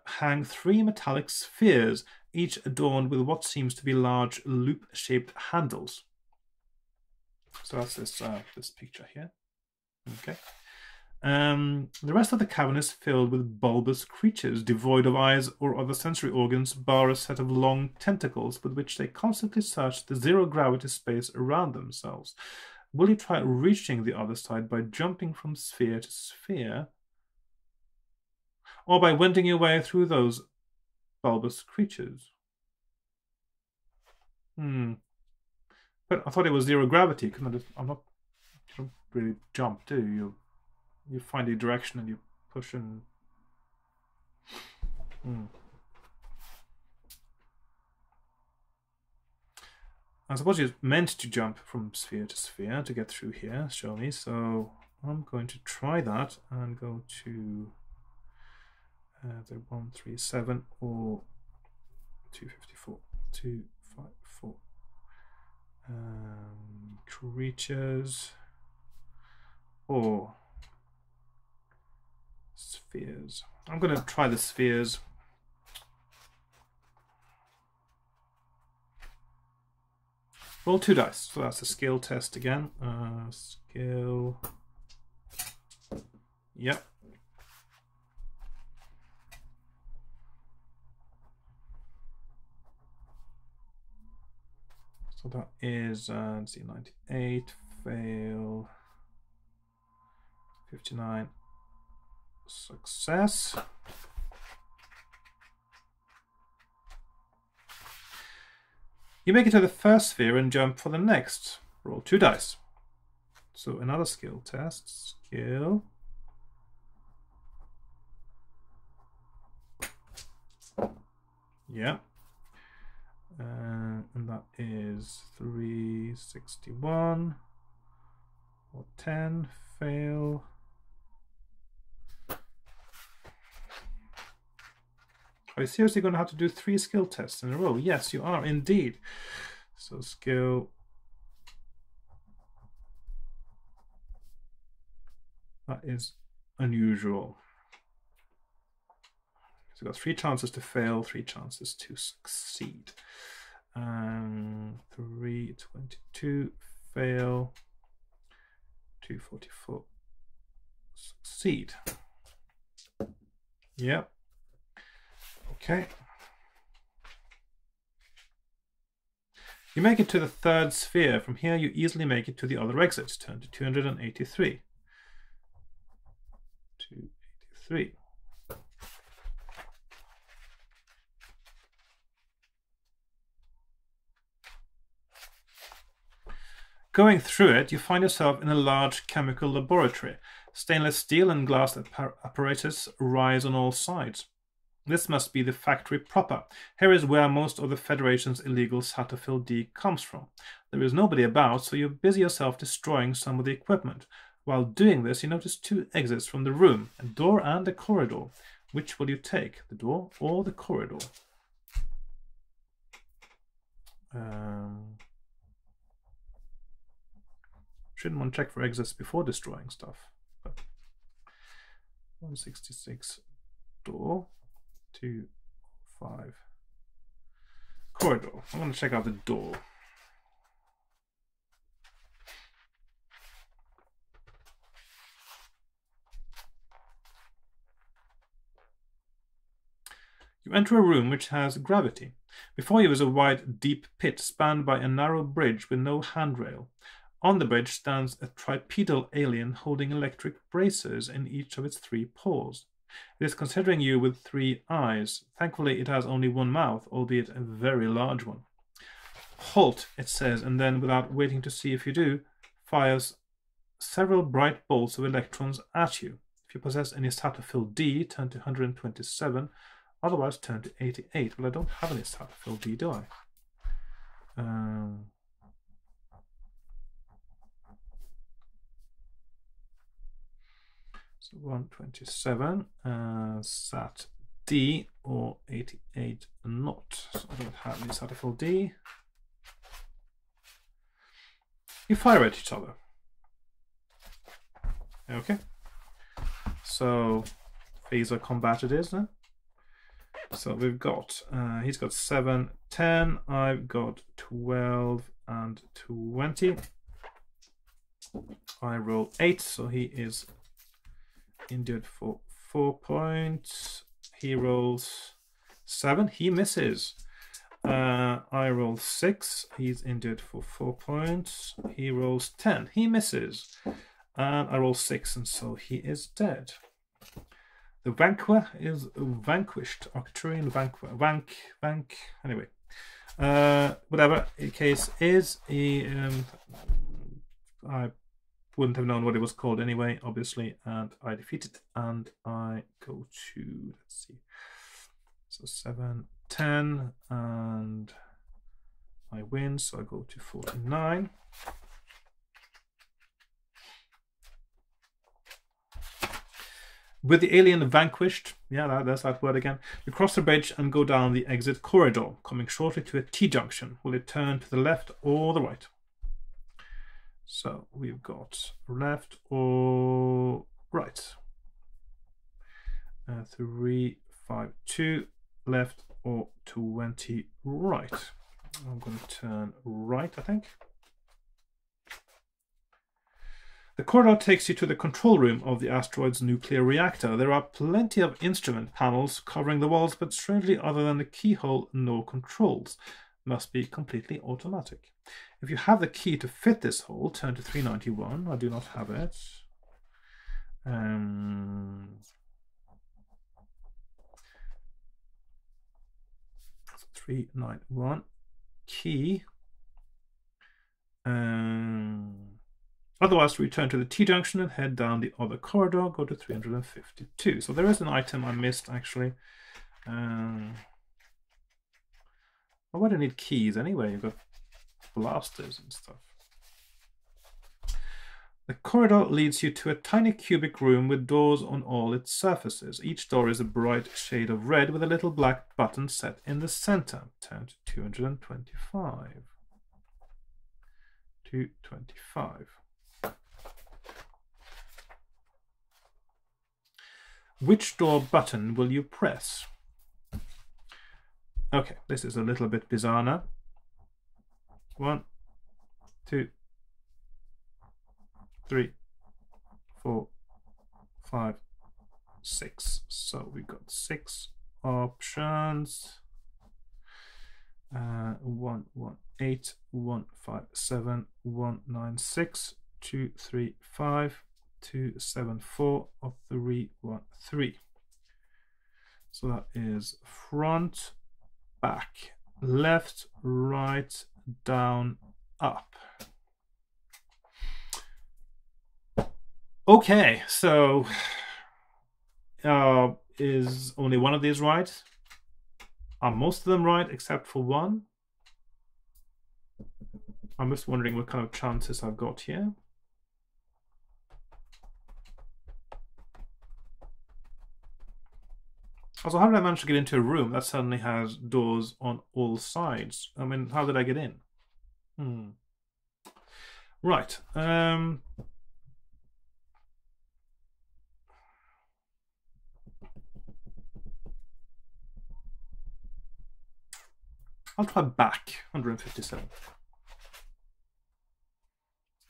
hang 3 metallic spheres, each adorned with what seems to be large loop-shaped handles. So that's this picture here. Okay. The rest of the cavern is filled with bulbous creatures, devoid of eyes or other sensory organs, bar a set of long tentacles with which they constantly search the zero-gravity space around themselves. Will you try reaching the other side by jumping from sphere to sphere, or by wending your way through those bulbous creatures? But I thought it was zero gravity. You don't really jump, do you? You find a direction and you push and... I suppose you're meant to jump from sphere to sphere to get through here, show me. So I'm going to try that and go to the 137 or 254. 254. Creatures or spheres. I'm going to try the spheres. Roll 2 dice. So that's a skill test again. Skill. Yep. So that is, let's see, 98, fail, 59, success. You make it to the first sphere and jump for the next. Roll 2 dice. So another skill test. Skill. Yeah. And that is 361 or 10, fail. Are you seriously going to have to do 3 skill tests in a row? Yes, you are indeed. So skill. That is unusual. So you've got 3 chances to fail, 3 chances to succeed. 322, fail. 244, succeed. Yep. Okay. You make it to the third sphere. From here, you easily make it to the other exit. Turn to 283. 283. Going through it, you find yourself in a large chemical laboratory. Stainless steel and glass apparatus rise on all sides. This must be the factory proper. Here is where most of the Federation's illegal Satterfield D comes from. There is nobody about, so you busy yourself destroying some of the equipment. While doing this, you notice two exits from the room, a door and a corridor. Which will you take, the door or the corridor? Shouldn't want to check for exits before destroying stuff. But 166 door, 25 corridor. I want to check out the door. You enter a room which has gravity. Before you is a wide, deep pit spanned by a narrow bridge with no handrail. On the bridge stands a tripedal alien holding electric bracers in each of its 3 paws. It is considering you with 3 eyes. Thankfully, it has only 1 mouth, albeit a very large one. Halt, it says, and then, without waiting to see if you do, fires several bright bolts of electrons at you. If you possess any Satterfield D, turn to 127. Otherwise, turn to 88. Well, I don't have any Satterfield D, do I? So 127, Sat D, or 88 not. So I don't have any Satterfield D. You fire at each other. Okay. So phaser combat it is then. So we've got, he's got 7, 10, I've got 12 and 20. I roll 8, so he is injured for 4 points. He rolls 7, he misses. I roll 6, he's injured for 4 points. He rolls 10, he misses. And I roll 6, and so he is dead. The Vanquer is vanquished. Arcturian Vanquer. Anyway. Whatever the case is, I wouldn't have known what it was called anyway, obviously, and I defeat it, and I go to, let's see, so 7, 10, and I win, so I go to 49. With the alien vanquished, yeah, that's that word again, you cross the bridge and go down the exit corridor, coming shortly to a T-junction. Will it turn to the left or the right? So we've got left or right. 3, 5, 2, left or 20 right. I'm going to turn right, I think. The corridor takes you to the control room of the asteroid's nuclear reactor. There are plenty of instrument panels covering the walls, but strangely, other than the keyhole, no controls. Must be completely automatic. If you have the key to fit this hole, turn to 391. I do not have it. 391 key. Otherwise, return to the T-junction and head down the other corridor. Go to 352. So there is an item I missed, actually. Why do I need keys anyway? You've got blasters and stuff. The corridor leads you to a tiny cubic room with doors on all its surfaces. Each door is a bright shade of red with a little black button set in the center. Turn to 225. 225. Which door button will you press? Okay, this is a little bit bizarre now. 1, 2, 3, 4, 5, 6. So we got 6 options. 1, 1, 8 1 5 7 1 9 6 2 3 5 2 7 4 3 1 3. So that is front, back, left, right, down, up. Okay, so is only one of these right? Are most of them right except for one? I'm just wondering what kind of chances I've got here. Also, how did I manage to get into a room that suddenly has doors on all sides? I mean, how did I get in? Right. I'll try back, 157.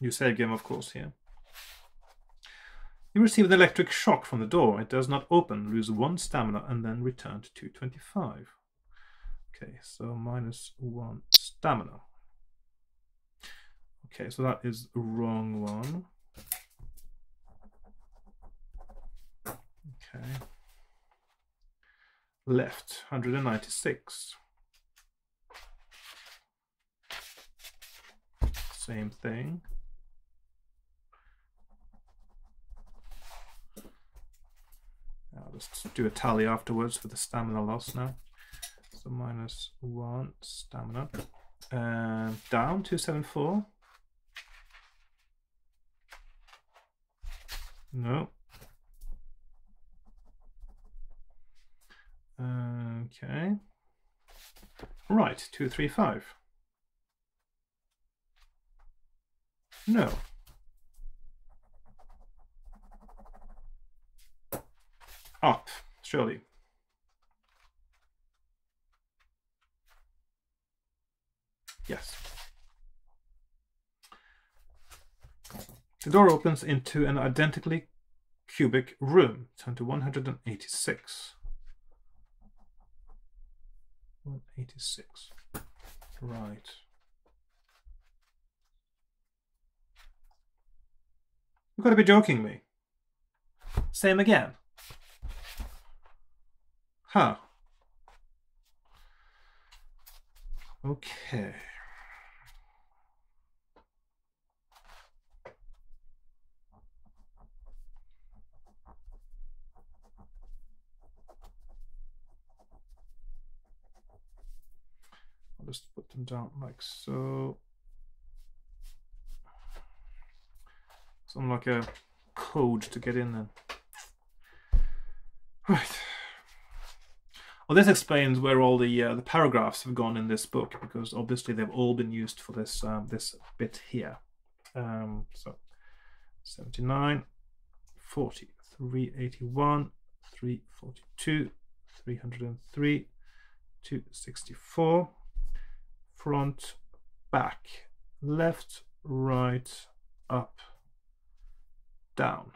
New save game, of course, here. You receive an electric shock from the door. It does not open. Lose 1 stamina and then return to 225. Okay, so -1 stamina. Okay, so that is the wrong one. Okay. Left, 196. Same thing. I'll just do a tally afterwards for the stamina loss now. So -1 stamina. Down, 274. No. Okay. Right, 235. No. Up, surely. Yes. The door opens into an identically cubic room. Turn to 186. 186. Right. You've got to be joking me. Same again. Huh. Okay. I'll just put them down like so. Something like a code to get in then. Right. Well, this explains where all the paragraphs have gone in this book, because obviously they've all been used for this this bit here. So 79, 40, 381, 342, 303, 264, front, back, left, right, up, down.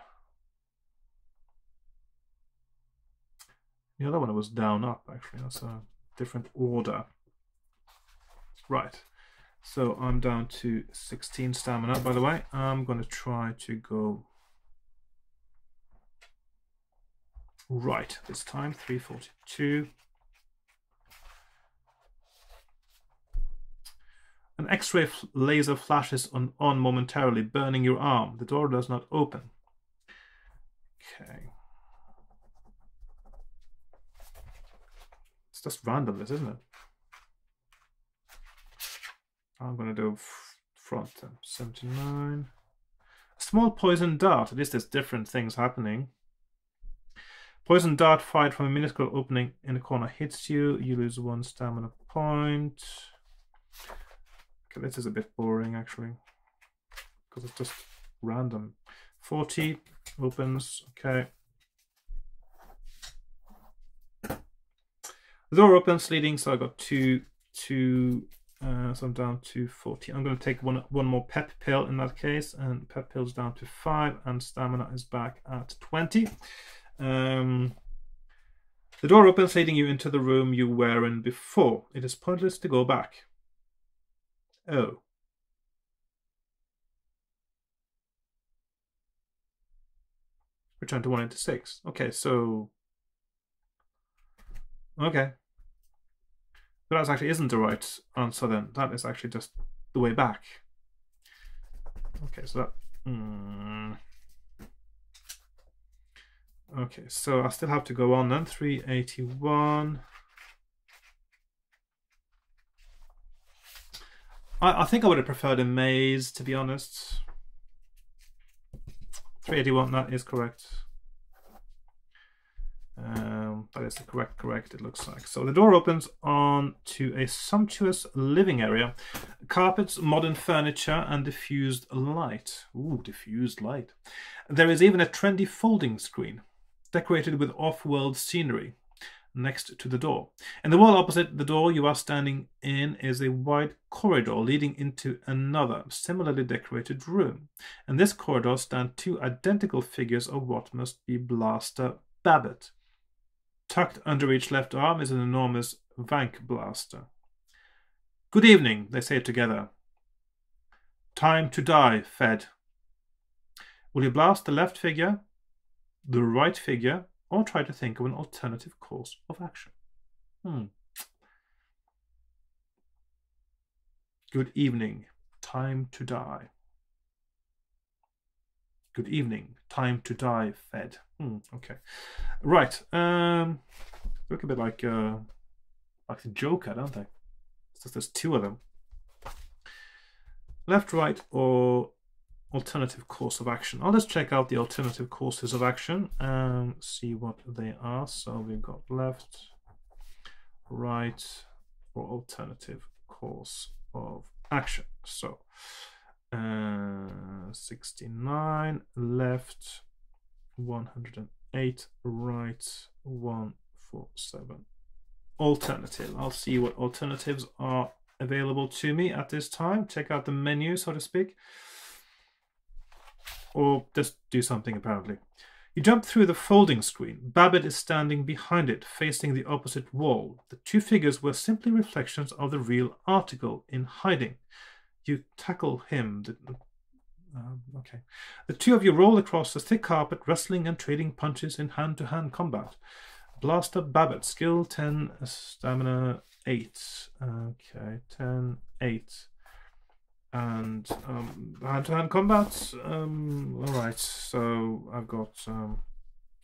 The other one was down, up, actually. That's a different order. Right. So I'm down to 16 stamina, by the way. I'm going to try to go right this time. 342. An X-ray laser flashes on momentarily, burning your arm. The door does not open. Okay. It's just randomness, isn't it? I'm going to do front 79. A small poison dart. At least there's different things happening. Poison dart fired from a minuscule opening in the corner hits you. You lose 1 stamina point. Okay, this is a bit boring actually, because it's just random. 40 opens. Okay. The door opens, leading. So I got two. So I'm down to 40. I'm going to take one more pep pill in that case, and pep pill's down to 5, and stamina is back at 20. The door opens, leading you into the room you were in before. It is pointless to go back. Oh. Return to 196. Okay, so... Okay. But that actually isn't the right answer then. That is actually just the way back. Okay, so that... Okay, so I still have to go on then. 381. I think I would have preferred a maze, to be honest. 381, that is correct. That is the correct, it looks like. So the door opens on to a sumptuous living area. Carpets, modern furniture, and diffused light. Ooh, diffused light. There is even a trendy folding screen, decorated with off-world scenery, next to the door. In the wall opposite the door you are standing in is a wide corridor leading into another, similarly decorated room. In this corridor stand two identical figures of what must be Blaster Babbitt. Tucked under each left arm is an enormous Vank blaster. Good evening, they say together. Time to die, Fed. Will you blast the left figure, the right figure, or try to think of an alternative course of action? Good evening, time to die. Good evening, time to die, Fed. Okay. Right. Look a bit like the Joker, don't they? It's just there's two of them. Left, right, or alternative course of action. I'll just check out the alternative courses of action and see what they are. So we've got left, right, or alternative course of action. So 69 left, 108 right, 147 alternative. I'll see what alternatives are available to me at this time. Check out the menu, so to speak, or just do something apparently. You jump through the folding screen. Babbitt is standing behind it, facing the opposite wall. The two figures were simply reflections of the real article in hiding. You tackle him. Okay. The two of you roll across the thick carpet, wrestling and trading punches in hand-to-hand combat. Blaster Babbitt, skill 10, stamina 8. Okay, 10, 8. And hand-to-hand combat. Alright, so I've got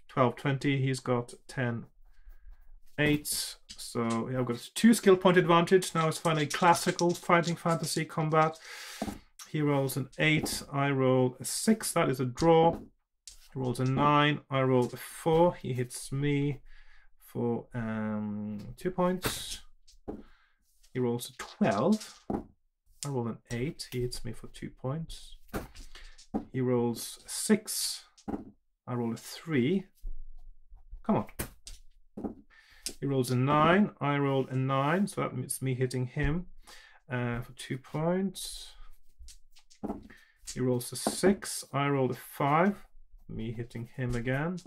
12, 20. He's got 10, 8. So yeah, I've got 2 skill point advantage. Now it's finally classical fighting fantasy combat. He rolls an 8. I roll a 6. That is a draw. He rolls a 9. I roll a 4. He hits me for 2 points. He rolls a 12. I roll an 8. He hits me for 2 points. He rolls a 6. I roll a 3. Come on. He rolls a 9. I roll a 9. So that means me hitting him for 2 points. He rolls a 6. I roll a 5. Me hitting him again.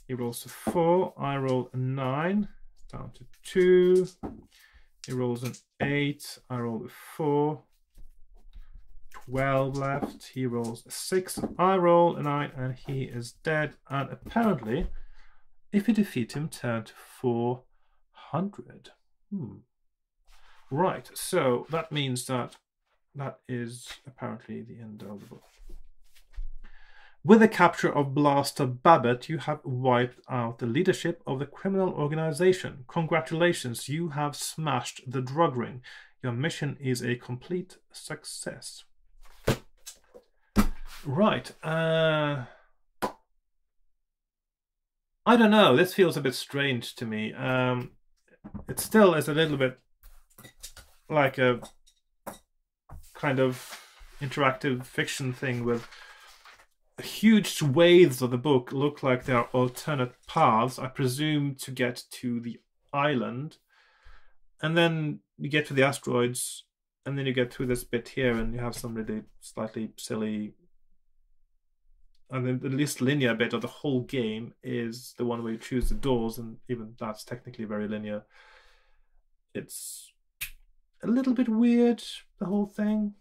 He rolls a 4. I roll a 9. Down to 2. He rolls an 8. I roll a 4. 12 left. He rolls a 6. I roll a 9, and he is dead. And apparently, if you defeat him, turn to 400. Right, so that means that is apparently the end of the book. With the capture of Blaster Babbitt, you have wiped out the leadership of the criminal organization. Congratulations, you have smashed the drug ring. Your mission is a complete success. Right. I don't know. This feels a bit strange to me. It still is a little bit like a kind of interactive fiction thing with huge swathes of the book look like they are alternate paths, I presume, to get to the island. And then you get to the asteroids, and then you get through this bit here, and you have some really slightly silly... And then the least linear bit of the whole game is the one where you choose the doors, and even that's technically very linear. It's a little bit weird, the whole thing.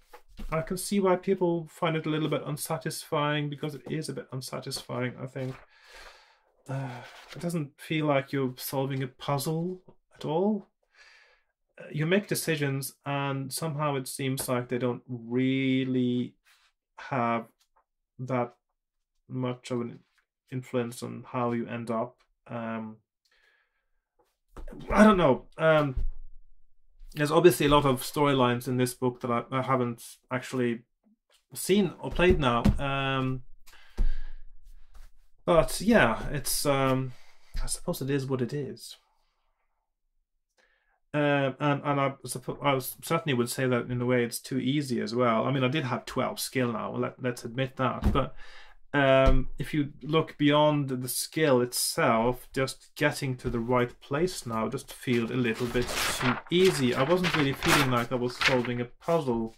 I can see why people find it a little bit unsatisfying, because it is a bit unsatisfying, I think. It doesn't feel like you're solving a puzzle at all. You make decisions and somehow it seems like they don't really have that much of an influence on how you end up. I don't know. There's obviously a lot of storylines in this book that I haven't actually seen or played now. But yeah, it's I suppose it is what it is. And I certainly would say that in a way it's too easy as well. I mean, I did have 12 skill now, let's admit that. But if you look beyond the skill itself, just getting to the right place now just feels a little bit too easy. I wasn't really feeling like I was solving a puzzle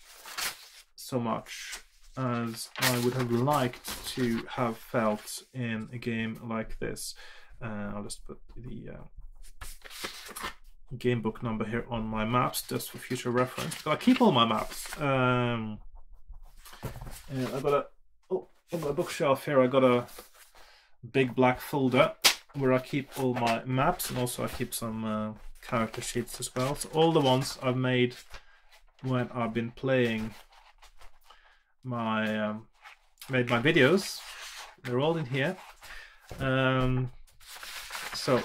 so much as I would have liked to have felt in a game like this. I'll just put the Gamebook number here on my maps just for future reference. So I keep all my maps. And I've got on my bookshelf here I got a big black folder where I keep all my maps, and also I keep some character sheets as well. So all the ones I've made when I've been playing my made my videos, they're all in here. So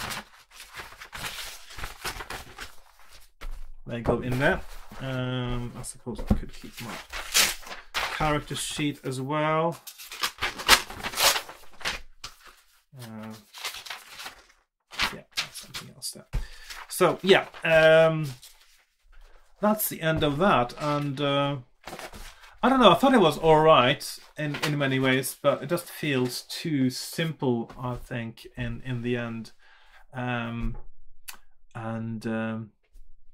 they go in there. I suppose I could keep my character sheet as well. Yeah, that's something else there. So yeah, that's the end of that. And I don't know, I thought it was alright in many ways, but it just feels too simple, I think, in the end.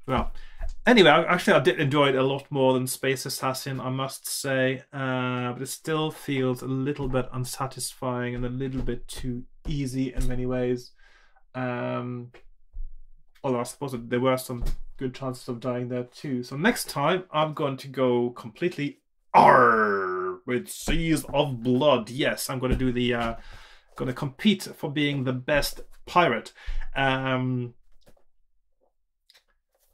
Well, anyway, actually I did enjoy it a lot more than Space Assassin, I must say, but it still feels a little bit unsatisfying and a little bit too easy in many ways. Although I suppose there were some good chances of dying there too. So next time I'm going to go completely with Seas of Blood. Yes, I'm going to do the going to compete for being the best pirate.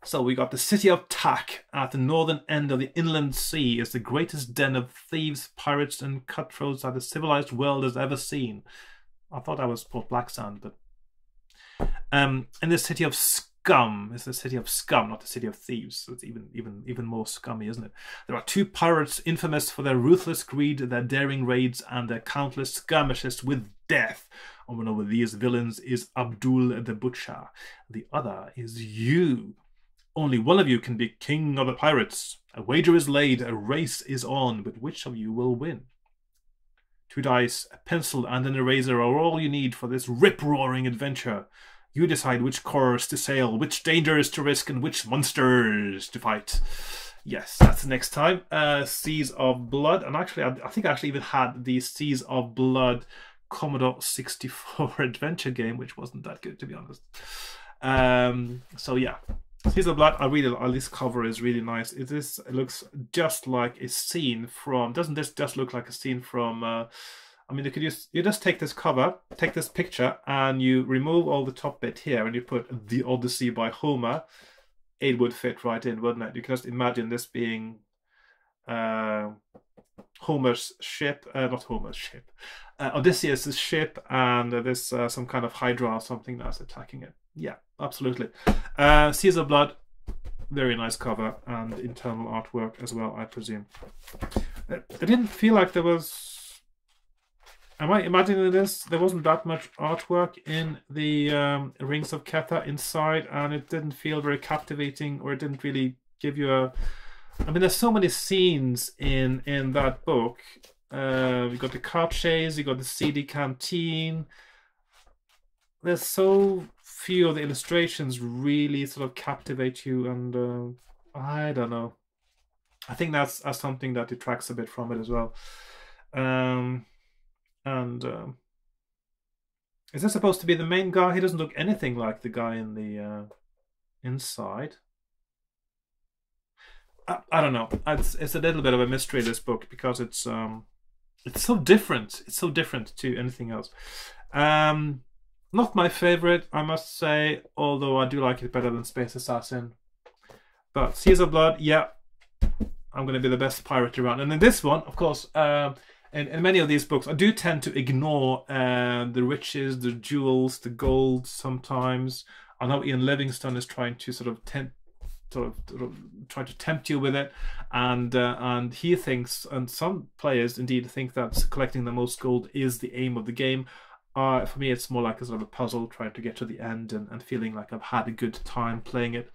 So we got the city of Tak at the northern end of the inland sea is the greatest den of thieves, pirates, and cutthroats that the civilized world has ever seen. I thought that was Port Blacksand, but and the city of Scum is the city of Scum, not the city of thieves. So it's even more scummy, isn't it? There are two pirates infamous for their ruthless greed, their daring raids, and their countless skirmishes with death. And one of these villains is Abdul the Butcher. The other is you. Only one of you can be king of the pirates. A wager is laid, a race is on, but which of you will win? 2 dice, a pencil, and an eraser are all you need for this rip-roaring adventure. You decide which course to sail, which dangers to risk, and which monsters to fight. Yes, that's next time. Seas of Blood. And actually, I think I actually even had the Seas of Blood Commodore 64 adventure game, which wasn't that good, to be honest. So yeah. Seas of Blood, I really like. This cover is really nice. It looks just like a scene from. Doesn't this just look like a scene from? I mean, you just take this cover, take this picture, and you remove all the top bit here, and you put The Odyssey by Homer. It would fit right in, wouldn't it? You can just imagine this being Homer's ship, not Homer's ship, Odysseus' ship, and there's some kind of Hydra or something that's attacking it. Yeah, absolutely. Seas of Blood, very nice cover and internal artwork as well, I presume. I didn't feel like there was. Am I imagining this? There wasn't that much artwork in the Rings of Kether inside, and it didn't feel very captivating, or it didn't really give you a. I mean, there's so many scenes in that book. You got the cart chase, you got the seedy canteen. There's so few of the illustrations really sort of captivate you, and I don't know. I think that's something that detracts a bit from it as well. Is this supposed to be the main guy? He doesn't look anything like the guy in the inside. I don't know. It's a little bit of a mystery, this book, because it's so different. It's so different to anything else. Not my favorite, I must say, although I do like it better than Space Assassin. But Seas of Blood, yeah, I'm going to be the best pirate around. And in this one, of course, in many of these books, I do tend to ignore the riches, the jewels, the gold sometimes. I know Ian Livingstone is trying to sort of try to tempt you with it, and he thinks, and some players indeed think, that collecting the most gold is the aim of the game. For me, it's more like a sort of a puzzle, trying to get to the end and feeling like I've had a good time playing it.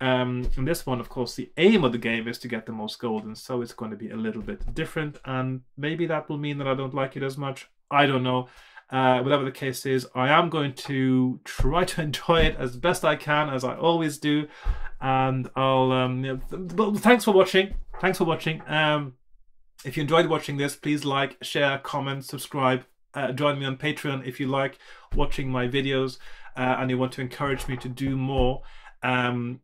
In this one, of course, the aim of the game is to get the most gold, and so it's going to be a little bit different, and maybe that will mean that I don't like it as much. I don't know. Whatever the case is, I am going to try to enjoy it as best I can, as I always do. And I'll well, thanks for watching. Thanks for watching. If you enjoyed watching this, please like, share, comment, subscribe. Join me on Patreon if you like watching my videos and you want to encourage me to do more. Yeah,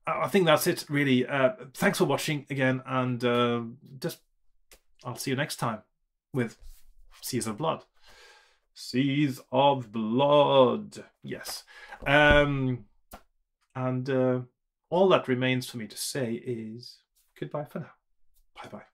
I think that's it, really. Thanks for watching again, and I'll see you next time with Seas of Blood. Seas of Blood, yes. And all that remains for me to say is goodbye for now. Bye-bye.